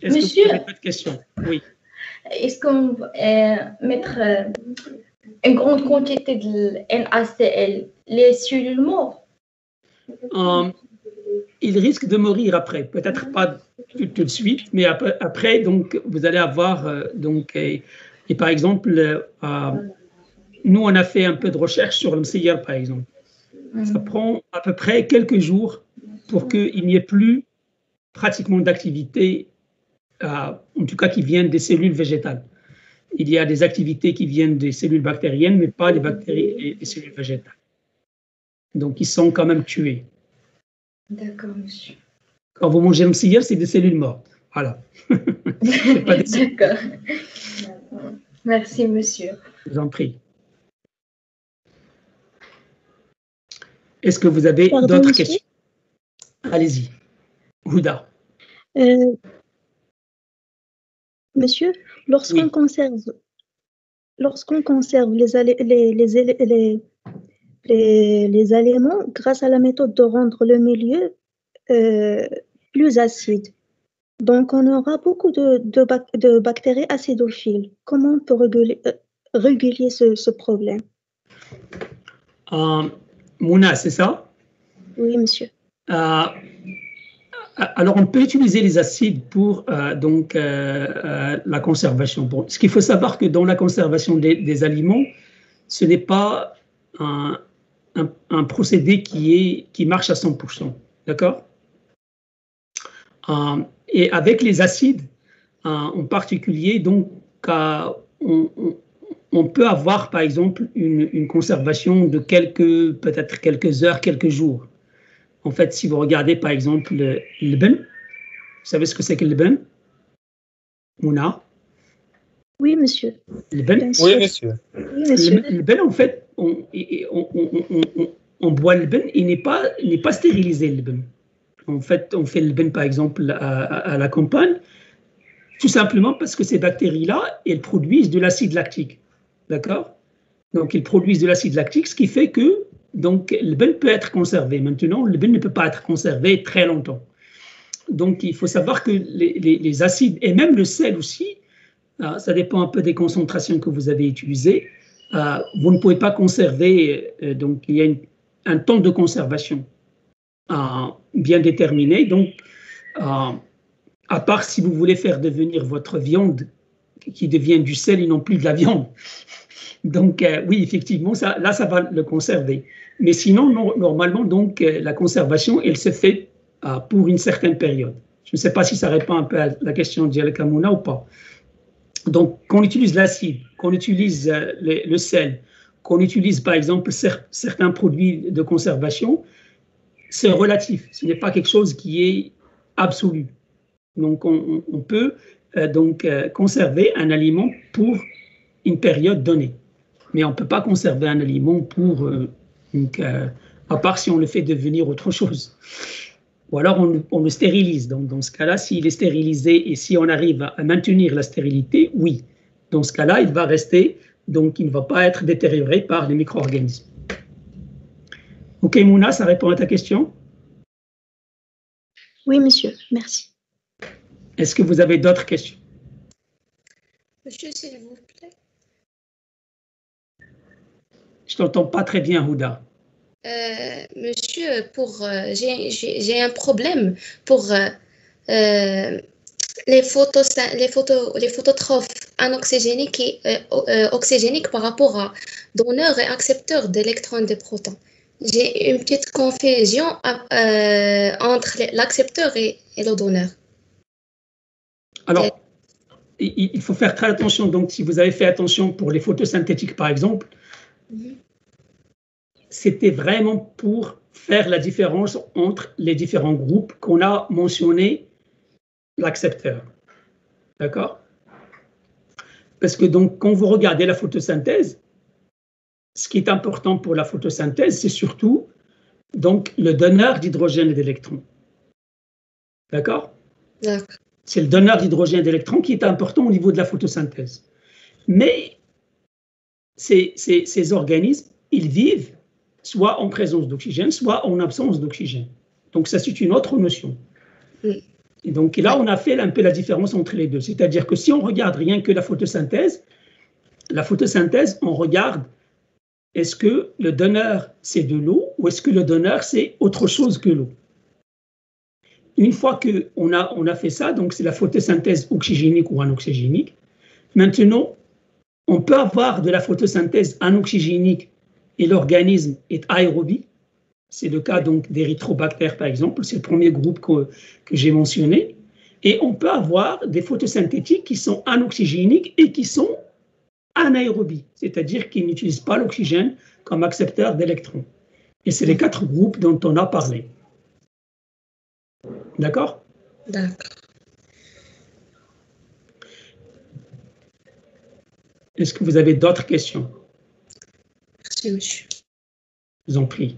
S1: Est-ce que vous avez pas de questions? Oui.
S5: Est-ce qu'on va mettre une grande quantité de NaCl, les cellules mortes?
S1: il risque de mourir après. Peut-être pas tout de suite, mais après, donc, vous allez avoir, et par exemple, nous, on a fait un peu de recherche sur le MCIR, par exemple. Ça prend à peu près quelques jours pour qu'il n'y ait plus pratiquement d'activité, en tout cas qui viennent des cellules végétales. Il y a des activités qui viennent des cellules bactériennes, mais pas des bactéries et des cellules végétales. Donc, ils sont quand même tués.
S5: D'accord, monsieur.
S1: Quand vous mangez le MCIR, c'est des cellules mortes. Voilà.
S5: D'accord. Merci, monsieur.
S1: Je vous en prie. Est-ce que vous avez d'autres questions? Allez-y. Houda.
S9: Monsieur, lorsqu'on conserve les aliments grâce à la méthode de rendre le milieu plus acide, donc on aura beaucoup de bactéries acidophiles. Comment on peut réguler ce problème?
S1: Mouna, c'est ça?
S9: Oui, monsieur.
S1: Alors, on peut utiliser les acides pour la conservation. Bon, ce qu'il faut savoir que dans la conservation des aliments, ce n'est pas un procédé qui marche à 100%. D'accord? Et avec les acides, en particulier, donc, on peut avoir, par exemple, une conservation de peut-être quelques heures, quelques jours. En fait, si vous regardez, par exemple, le ben, vous savez ce que c'est que le ben? Mouna?
S9: Oui, monsieur.
S1: Le ben?
S3: Oui, monsieur.
S9: Oui, monsieur.
S1: Le ben, en fait, on boit le ben, il n'est pas stérilisé, le ben. En fait, on fait le ben, par exemple, à la campagne, tout simplement parce que ces bactéries-là, elles produisent de l'acide lactique. D'accord? Donc, ils produisent de l'acide lactique, ce qui fait que donc, le ben peut être conservé. Maintenant, le ben ne peut pas être conservé très longtemps. Donc, il faut savoir que les acides, et même le sel aussi, ça dépend un peu des concentrations que vous avez utilisées, vous ne pouvez pas conserver, donc il y a un temps de conservation bien déterminé. Donc, à part si vous voulez faire devenir votre viande qui devient du sel et non plus de la viande. Donc, oui, effectivement, ça va le conserver. Mais sinon, normalement, donc, la conservation, elle se fait pour une certaine période. Je ne sais pas si ça répond un peu à la question de Djalka Mouna ou pas. Donc, qu'on utilise l'acide, qu'on utilise le sel, qu'on utilise, par exemple, certains produits de conservation, c'est relatif. Ce n'est pas quelque chose qui est absolu. Donc, on peut conserver un aliment pour une période donnée. Mais on ne peut pas conserver un aliment pour, à part si on le fait devenir autre chose. Ou alors on le stérilise. Donc dans ce cas-là, s'il est stérilisé et si on arrive à maintenir la stérilité, oui. Dans ce cas-là, il va rester, donc il ne va pas être détérioré par les micro-organismes. Ok, Mouna, ça répond à ta question?
S9: Oui, monsieur, merci.
S1: Est-ce que vous avez d'autres questions?
S7: Monsieur, s'il vous plaît.
S1: Je ne t'entends pas très bien, Houda.
S7: Monsieur, j'ai un problème pour les phototrophes anoxygéniques et oxygéniques par rapport à donneurs et accepteurs d'électrons et de protons. J'ai une petite confusion entre l'accepteur et le donneur.
S1: Alors, il faut faire très attention. Donc, si vous avez fait attention pour les photosynthétiques, par exemple, c'était vraiment pour faire la différence entre les différents groupes qu'on a mentionnés, l'accepteur. D'accord? Parce que donc, quand vous regardez la photosynthèse, ce qui est important pour la photosynthèse, c'est surtout donc, le donneur d'hydrogène et d'électrons. D'accord?
S7: D'accord.
S1: C'est le donneur d'hydrogène et d'électrons qui est important au niveau de la photosynthèse. Mais ces organismes, ils vivent soit en présence d'oxygène, soit en absence d'oxygène. Donc, ça, c'est une autre notion.
S7: Oui.
S1: Et donc, là, on a fait un peu la différence entre les deux. C'est-à-dire que si on regarde rien que la photosynthèse, on regarde est-ce que le donneur, c'est de l'eau ou est-ce que le donneur, c'est autre chose que l'eau. une fois qu'on a fait ça, donc c'est la photosynthèse oxygénique ou anoxygénique. Maintenant, on peut avoir de la photosynthèse anoxygénique et l'organisme est aérobie. C'est le cas donc d'érythrobactères, par exemple. C'est le premier groupe que j'ai mentionné. Et on peut avoir des photosynthétiques qui sont anoxygéniques et qui sont anaérobies, c'est-à-dire qu'ils n'utilisent pas l'oxygène comme accepteur d'électrons. Et c'est les 4 groupes dont on a parlé. D'accord?
S7: D'accord.
S1: Est-ce que vous avez d'autres questions?
S7: Merci, monsieur.
S1: Je vous en prie.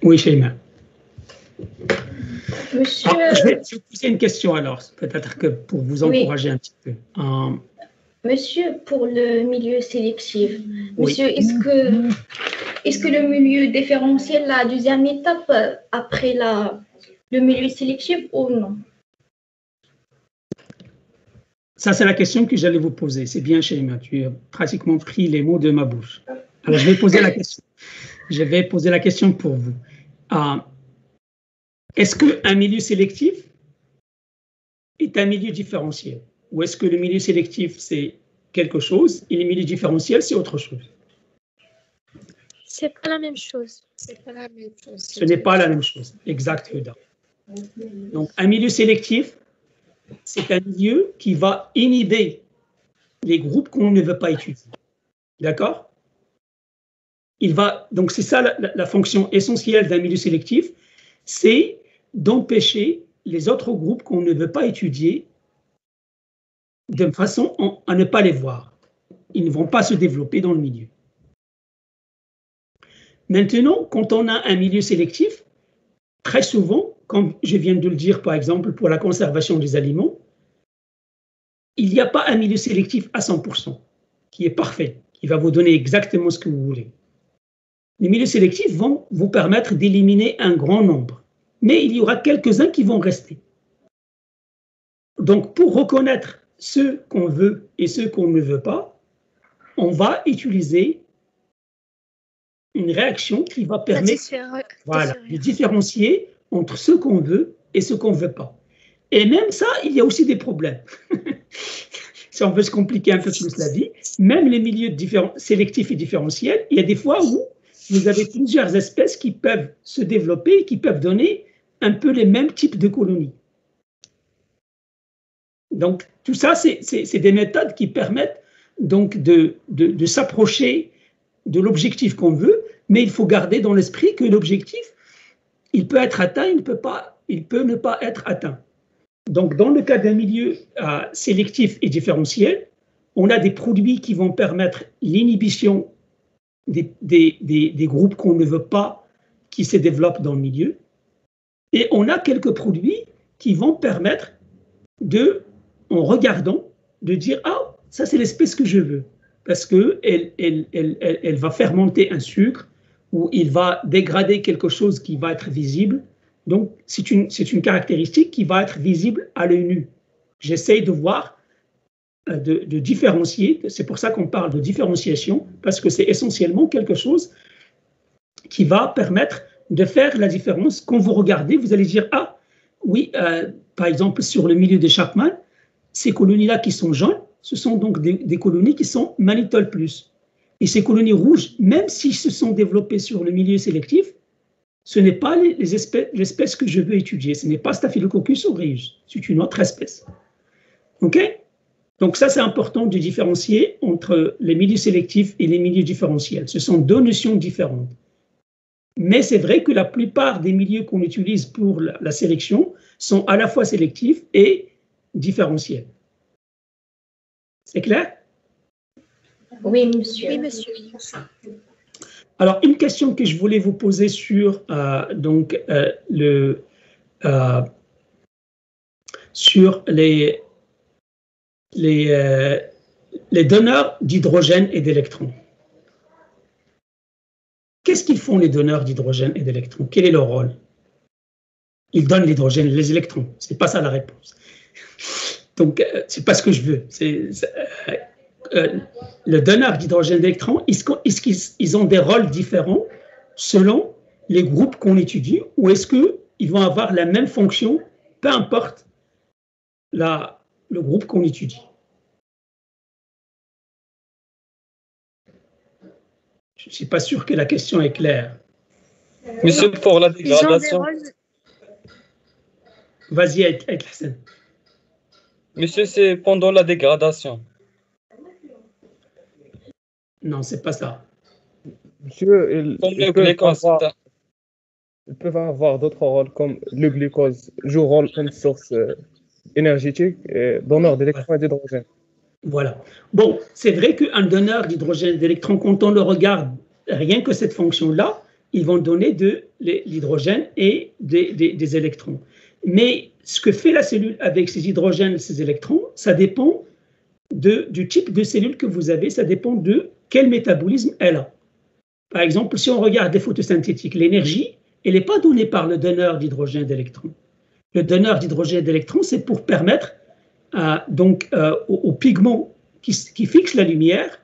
S1: Oui, Sheima.
S5: Monsieur...
S1: je vais vous poser une question alors, peut-être que pour vous encourager un petit peu.
S5: Monsieur, pour le milieu sélectif,
S1: Oui.
S5: monsieur, est-ce que le milieu différentiel la deuxième étape après le milieu sélectif ou non?
S1: Ça, c'est la question que j'allais vous poser. C'est bien, Sheima, tu as pratiquement pris les mots de ma bouche. Alors, je vais poser la question. Je vais poser la question pour vous. Est-ce qu'un milieu sélectif est un milieu différentiel? Ou est-ce que le milieu sélectif, c'est quelque chose et le milieu différentiel, c'est autre chose?
S6: C'est pas la même chose.
S7: C'est pas la même chose.
S1: Ce n'est pas la même chose. Exact, Huda. Donc, un milieu sélectif, c'est un milieu qui va inhiber les groupes qu'on ne veut pas étudier. D'accord? Donc, c'est ça la fonction essentielle d'un milieu sélectif, c'est d'empêcher les autres groupes qu'on ne veut pas étudier de façon à ne pas les voir. Ils ne vont pas se développer dans le milieu. Maintenant, quand on a un milieu sélectif, très souvent, comme je viens de le dire, par exemple, pour la conservation des aliments, il n'y a pas un milieu sélectif à 100%, qui est parfait, qui va vous donner exactement ce que vous voulez. Les milieux sélectifs vont vous permettre d'éliminer un grand nombre, mais il y aura quelques-uns qui vont rester. Donc, pour reconnaître ceux qu'on veut et ceux qu'on ne veut pas, on va utiliser une réaction qui va permettre de différencier entre ceux qu'on veut et ceux qu'on ne veut pas. Et même ça, il y a aussi des problèmes. Si on veut se compliquer un peu plus la vie, même les milieux sélectifs et différentiels, il y a des fois où vous avez plusieurs espèces qui peuvent se développer et qui peuvent donner un peu les mêmes types de colonies. Donc, tout ça, c'est des méthodes qui permettent donc de s'approcher de l'objectif qu'on veut, mais il faut garder dans l'esprit que l'objectif, il peut être atteint, il peut ne pas être atteint. Donc, dans le cas d'un milieu sélectif et différentiel, on a des produits qui vont permettre l'inhibition des groupes qu'on ne veut pas qui se développent dans le milieu. Et on a quelques produits qui vont permettre en regardant, de dire « Ah, ça c'est l'espèce que je veux ». Parce qu'elle va fermenter un sucre ou il va dégrader quelque chose qui va être visible. Donc, c'est une caractéristique qui va être visible à l'œil nu. J'essaye de voir, de différencier. C'est pour ça qu'on parle de différenciation, parce que c'est essentiellement quelque chose qui va permettre de faire la différence. Quand vous regardez, vous allez dire « Ah, oui, par exemple, sur le milieu de Chapman, ces colonies-là qui sont jaunes, ce sont donc des colonies qui sont mannitol plus. Et ces colonies rouges, même s'ils se sont développées sur le milieu sélectif, ce n'est pas l'espèce que je veux étudier. Ce n'est pas Staphylococcus aureus, c'est une autre espèce. OK? Donc ça, c'est important de différencier entre les milieux sélectifs et les milieux différentiels. Ce sont deux notions différentes. Mais c'est vrai que la plupart des milieux qu'on utilise pour la sélection sont à la fois sélectifs et différentiels. C'est clair?
S5: Oui, monsieur.
S6: Oui, monsieur.
S1: Alors, une question que je voulais vous poser sur, sur les donneurs d'hydrogène et d'électrons. Qu'est-ce qu'ils font, les donneurs d'hydrogène et d'électrons? Quel est leur rôle? Ils donnent l'hydrogène et les électrons. Ce n'est pas ça la réponse. Donc, c'est pas ce que je veux. Le donneur d'hydrogène d'électrons, ils ont des rôles différents selon les groupes qu'on étudie, ou est-ce qu'ils vont avoir la même fonction, peu importe le groupe qu'on étudie. Je ne suis pas sûr que la question est claire.
S3: Monsieur, pour la dégradation.
S1: Vas-y, avec la scène.
S3: Monsieur, c'est pendant la dégradation.
S1: Non, c'est pas ça.
S8: Monsieur, ils peuvent avoir d'autres rôles, comme le glucose joue rôle comme source énergétique et donneur d'électrons et d'hydrogène.
S1: Voilà. Bon, c'est vrai qu'un donneur d'hydrogène et d'électrons, quand on le regarde, rien que cette fonction-là, ils vont donner de l'hydrogène et des électrons. Mais ce que fait la cellule avec ces hydrogènes et ces électrons, ça dépend du type de cellule que vous avez, ça dépend de quel métabolisme elle a. Par exemple, si on regarde des photosynthétiques, l'énergie, elle n'est pas donnée par le donneur d'hydrogène et d'électrons. Le donneur d'hydrogène et d'électrons, c'est pour permettre aux pigments qui fixent la lumière,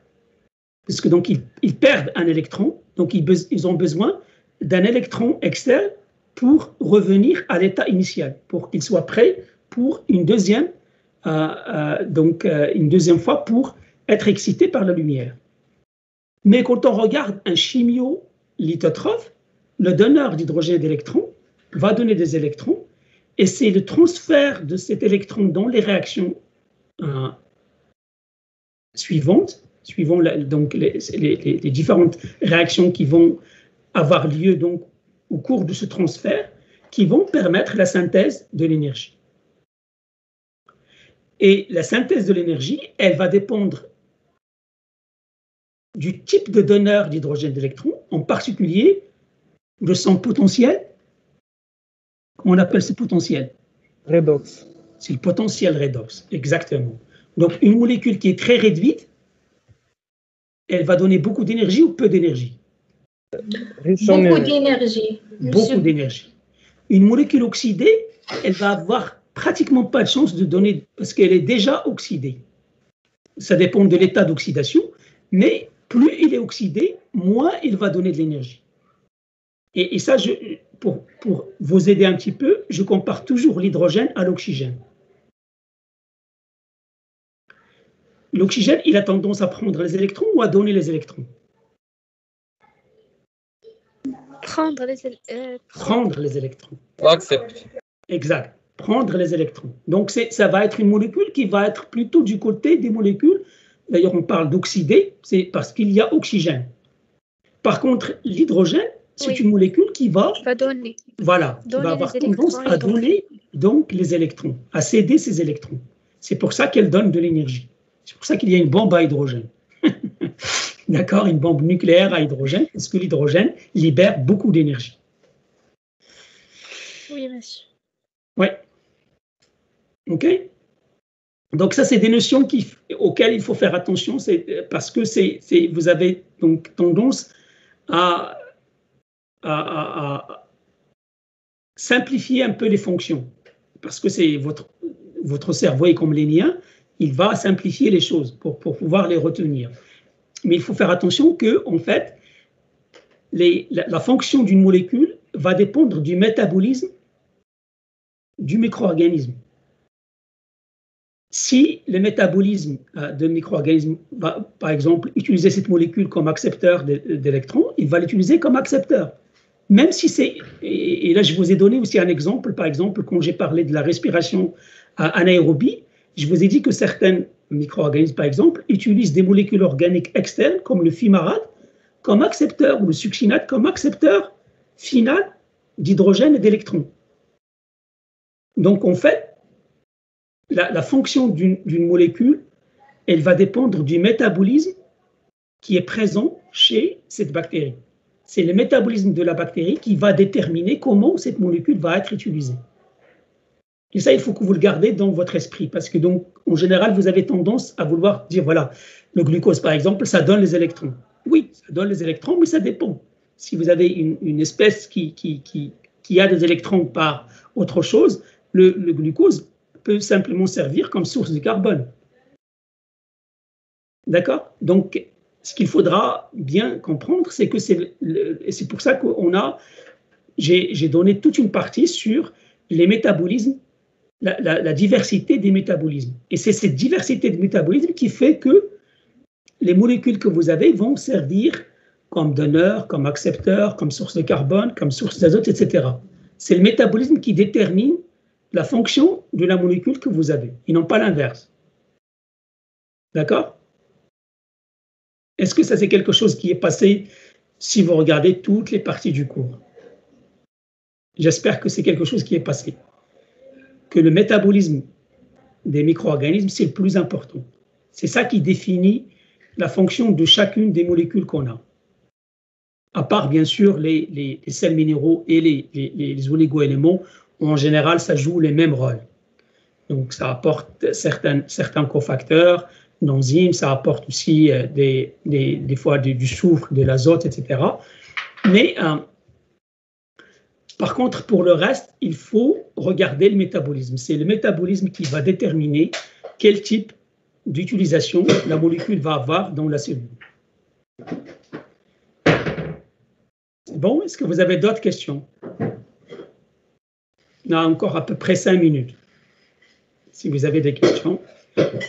S1: parce que donc ils perdent un électron, donc ils ont besoin d'un électron externe pour revenir à l'état initial, pour qu'il soit prêt pour une deuxième fois pour être excité par la lumière. Mais quand on regarde un chimiolithotrophe, le donneur d'hydrogène et d'électrons va donner des électrons, et c'est le transfert de cet électron dans les réactions suivantes, suivant les différentes réactions qui vont avoir lieu donc, au cours de ce transfert, qui vont permettre la synthèse de l'énergie. Et la synthèse de l'énergie, elle va dépendre du type de donneur d'hydrogène et d'électrons, en particulier de son potentiel. Comment on appelle ce potentiel?
S8: Redox.
S1: C'est le potentiel redox, exactement. Donc, une molécule qui est très réduite, elle va donner beaucoup d'énergie ou peu d'énergie?
S5: Beaucoup d'énergie.
S1: Beaucoup d'énergie. Une molécule oxydée, elle va avoir pratiquement pas de chance de donner, parce qu'elle est déjà oxydée. Ça dépend de l'état d'oxydation, mais plus il est oxydé, moins il va donner de l'énergie. Et ça, pour vous aider un petit peu, je compare toujours l'hydrogène à l'oxygène. L'oxygène, il a tendance à prendre les électrons ou à donner les électrons?
S6: Prendre les électrons.
S3: Accepte.
S1: Exact. Prendre les électrons. Donc, ça va être une molécule qui va être plutôt du côté des molécules. D'ailleurs, on parle d'oxydé, c'est parce qu'il y a oxygène. Par contre, l'hydrogène, c'est une molécule qui va
S6: donner.
S1: Voilà, qui va avoir tendance à donner donc les électrons, à céder ces électrons. C'est pour ça qu'elle donne de l'énergie. C'est pour ça qu'il y a une bombe à hydrogène. D'accord, une bombe nucléaire à hydrogène, parce que l'hydrogène libère beaucoup d'énergie.
S6: Oui, monsieur.
S1: Oui. OK. Donc ça, c'est des notions auxquelles il faut faire attention, parce que vous avez donc tendance à simplifier un peu les fonctions, parce que c'est votre cerveau est comme les liens, il va simplifier les choses pour pouvoir les retenir. Mais il faut faire attention que, en fait, la fonction d'une molécule va dépendre du métabolisme du micro-organisme. Si le métabolisme d'un micro-organisme va, par exemple, utiliser cette molécule comme accepteur d'électrons, il va l'utiliser comme accepteur. Même si c'est... Et là, je vous ai donné aussi un exemple. Par exemple, quand j'ai parlé de la respiration anaérobie, je vous ai dit que certains micro-organismes, par exemple, utilisent des molécules organiques externes, comme le fumarate, comme accepteur, ou le succinate, comme accepteur final d'hydrogène et d'électrons. Donc, en fait, la fonction d'une molécule, elle va dépendre du métabolisme qui est présent chez cette bactérie. C'est le métabolisme de la bactérie qui va déterminer comment cette molécule va être utilisée. Et ça, il faut que vous le gardez dans votre esprit, parce que donc, en général, vous avez tendance à vouloir dire, voilà, le glucose, par exemple, ça donne les électrons. Oui, ça donne les électrons, mais ça dépend. Si vous avez une espèce qui a des électrons par autre chose, le glucose peut simplement servir comme source de carbone. D'accord? Donc, ce qu'il faudra bien comprendre, c'est que c'est pour ça j'ai donné toute une partie sur les métabolismes, la diversité des métabolismes. Et c'est cette diversité de métabolismes qui fait que les molécules que vous avez vont servir comme donneur, comme accepteur, comme source de carbone, comme source d'azote, etc. C'est le métabolisme qui détermine la fonction de la molécule que vous avez, et non pas l'inverse. D'accord? Est-ce que ça, c'est quelque chose qui est passé si vous regardez toutes les parties du cours? J'espère que c'est quelque chose qui est passé. Que le métabolisme des micro-organismes, c'est le plus important. C'est ça qui définit la fonction de chacune des molécules qu'on a. À part, bien sûr, les sels minéraux et les oligo-éléments, où en général, ça joue les mêmes rôles. Donc, ça apporte certains cofacteurs, d'enzymes, ça apporte aussi des fois du soufre, de l'azote, etc. Mais, par contre, pour le reste, il faut regarder le métabolisme. C'est le métabolisme qui va déterminer quel type d'utilisation la molécule va avoir dans la cellule. Bon, est-ce que vous avez d'autres questions? On a encore à peu près 5 minutes, si vous avez des questions.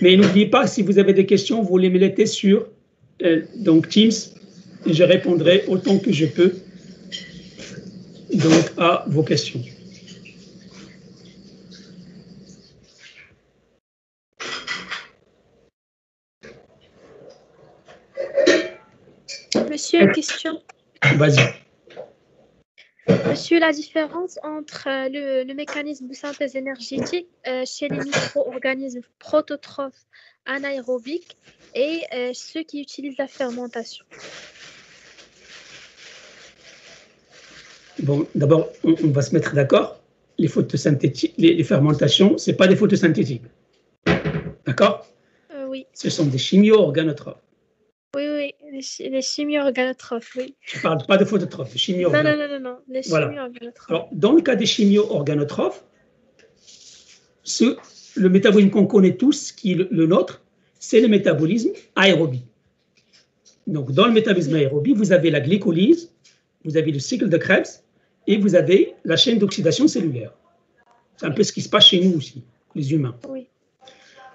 S1: Mais n'oubliez pas, si vous avez des questions, vous les mettez sur donc Teams, et je répondrai autant que je peux donc, à vos questions.
S16: Monsieur, une question.
S1: Vas-y.
S16: Monsieur, la différence entre le mécanisme de synthèse énergétique chez les micro-organismes prototrophes anaérobiques et ceux qui utilisent la fermentation.
S1: Bon, d'abord, on va se mettre d'accord. Les photosynthétiques, les fermentations, ce n'est pas des photosynthétiques. D'accord?
S16: Oui.
S1: Ce sont des chimio-organotrophes.
S16: Oui, les chimio-organotrophes, oui.
S1: Je ne parle pas de phototrophes, de chimio-organotrophes.
S16: Non, les chimio-organotrophes.
S1: Alors, dans le cas des chimio-organotrophes, le métabolisme qu'on connaît tous, qui est le nôtre, c'est le métabolisme aérobie. Donc, dans le métabolisme aérobie, vous avez la glycolyse, vous avez le cycle de Krebs et vous avez la chaîne d'oxydation cellulaire. C'est un peu ce qui se passe chez nous aussi, les humains.
S16: Oui.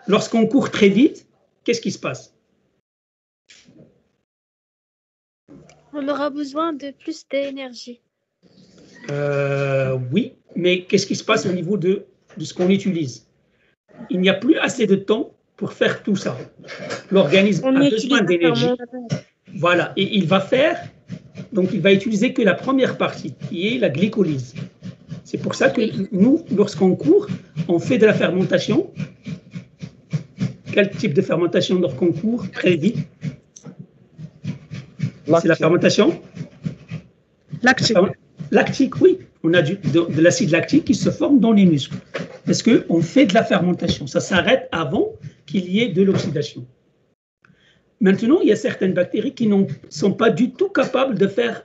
S1: Lorsqu'on court très vite, qu'est-ce qui se passe?
S16: On aura besoin de plus d'énergie.
S1: Oui, mais qu'est-ce qui se passe au niveau de ce qu'on utilise? Il n'y a plus assez de temps pour faire tout ça. L'organisme a besoin d'énergie. Voilà, et il va utiliser que la première partie, qui est la glycolyse. C'est pour ça que nous, lorsqu'on court, on fait de la fermentation. Quel type de fermentation lorsqu'on court très vite? C'est la fermentation
S16: lactique.
S1: Lactique, oui. On a de l'acide lactique qui se forme dans les muscles. Parce qu'on fait de la fermentation. Ça s'arrête avant qu'il y ait de l'oxydation. Maintenant, il y a certaines bactéries qui ne sont pas du tout capables de faire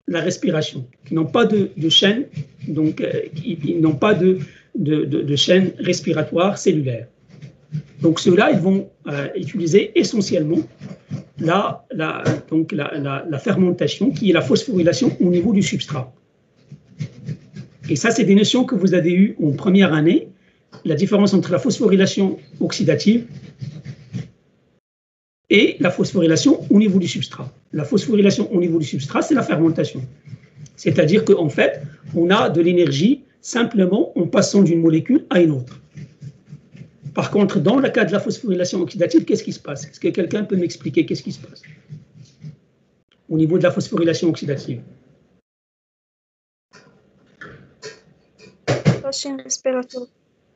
S1: la respiration, qui n'ont pas de chaîne, donc ils n'ont pas de chaîne respiratoire cellulaire. Donc ceux-là, ils vont utiliser essentiellement la fermentation, qui est la phosphorylation au niveau du substrat. Et ça, c'est des notions que vous avez eues en première année, la différence entre la phosphorylation oxydative et la phosphorylation au niveau du substrat. La phosphorylation au niveau du substrat, c'est la fermentation. C'est-à-dire qu'en fait, on a de l'énergie simplement en passant d'une molécule à une autre. Par contre, dans le cas de la phosphorylation oxydative, qu'est-ce qui se passe? Est-ce que quelqu'un peut m'expliquer qu'est-ce qui se passe au niveau de la phosphorylation oxydative?
S16: La chaîne respiratoire.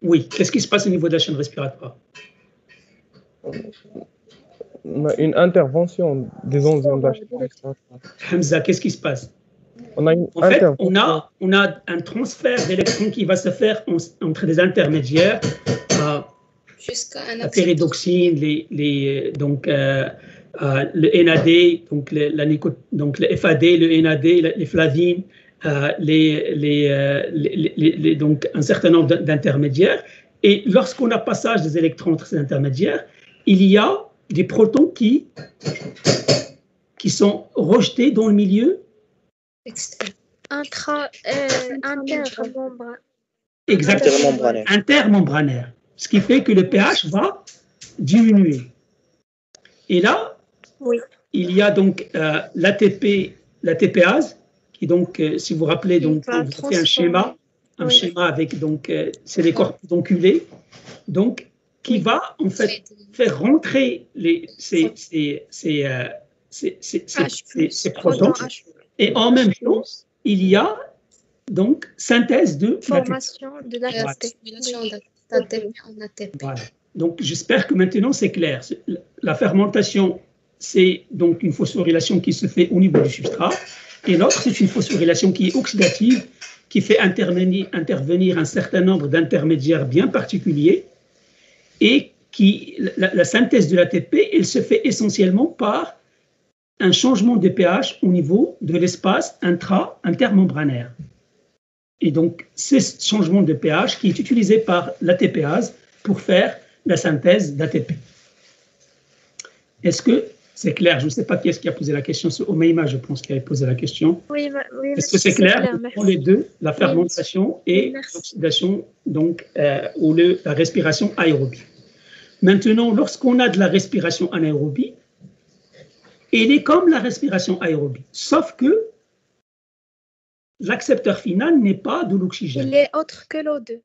S1: Oui, qu'est-ce qui se passe au niveau de la chaîne respiratoire?
S8: On a une intervention des enzymes de la chaîne respiratoire.
S1: Hamza, qu'est-ce qui se passe?
S8: On a
S1: un transfert d'électrons qui va se faire entre des intermédiaires, la pyridoxine, le NAD, donc le FAD, le NAD, les flavines, donc un certain nombre d'intermédiaires, Et lorsqu'on a passage des électrons entre ces intermédiaires, il y a des protons qui sont rejetés dans le milieu
S16: intermembranaire.
S1: Exactement, intermembranaire. Ce qui fait que le pH va diminuer. Et là, il y a donc l'ATPase, qui donc, si vous vous rappelez, donc, vous faites un schéma avec, donc, c'est des corps pédonculés, donc, qui va en fait faire rentrer ces protons. Et en même temps, il y a donc synthèse de
S16: formation de l'ATP.
S1: Voilà. Donc, j'espère que maintenant c'est clair. La fermentation, c'est donc une phosphorylation qui se fait au niveau du substrat, et l'autre, c'est une phosphorylation qui est oxydative, qui fait intervenir un certain nombre d'intermédiaires bien particuliers, et la synthèse de l'ATP, elle se fait essentiellement par un changement de pH au niveau de l'espace intermembranaire. Et donc, c'est ce changement de pH qui est utilisé par l'ATPase pour faire la synthèse d'ATP. Est-ce que c'est clair? Je ne sais pas qui est-ce qui a posé la question. C'est Omeima, je pense, qui a posé la question.
S16: Oui,
S1: est-ce que c'est clair pour les deux, la fermentation et l'oxydation, donc, ou la respiration aérobie? Maintenant, lorsqu'on a de la respiration anaérobie, elle est comme la respiration aérobie, sauf que l'accepteur final n'est pas de l'oxygène.
S16: Il est autre que l'O2.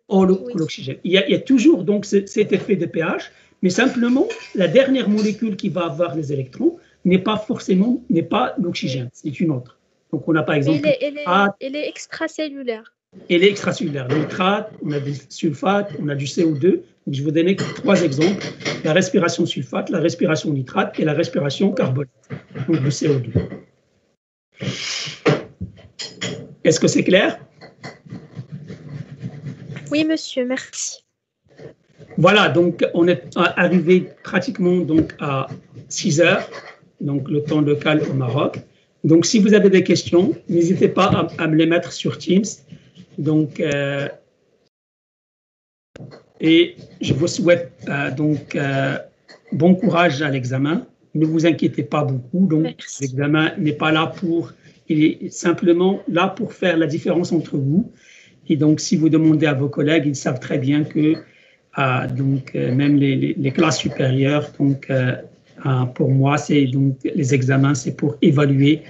S1: L'oxygène. Il y a toujours donc cet effet de pH, mais simplement la dernière molécule qui va avoir les électrons n'est pas l'oxygène, c'est une autre. Donc on a par exemple.
S16: Elle est extracellulaire.
S1: Elle est extracellulaire. Le nitrate, on a du sulfate, on a du CO2. Donc je vais vous donner 3 exemples. La respiration sulfate, la respiration nitrate et la respiration carbonate, donc le CO2. Est-ce que c'est clair?
S16: Oui, monsieur, merci.
S1: Voilà, donc on est arrivé pratiquement donc à 6 heures, donc le temps local au Maroc. Donc si vous avez des questions, n'hésitez pas à me les mettre sur Teams. Donc, et je vous souhaite bon courage à l'examen. Ne vous inquiétez pas beaucoup. Donc, l'examen n'est pas là il est simplement là pour faire la différence entre vous. Et donc, si vous demandez à vos collègues, ils savent très bien que même les classes supérieures, donc, pour moi, les examens, c'est pour évaluer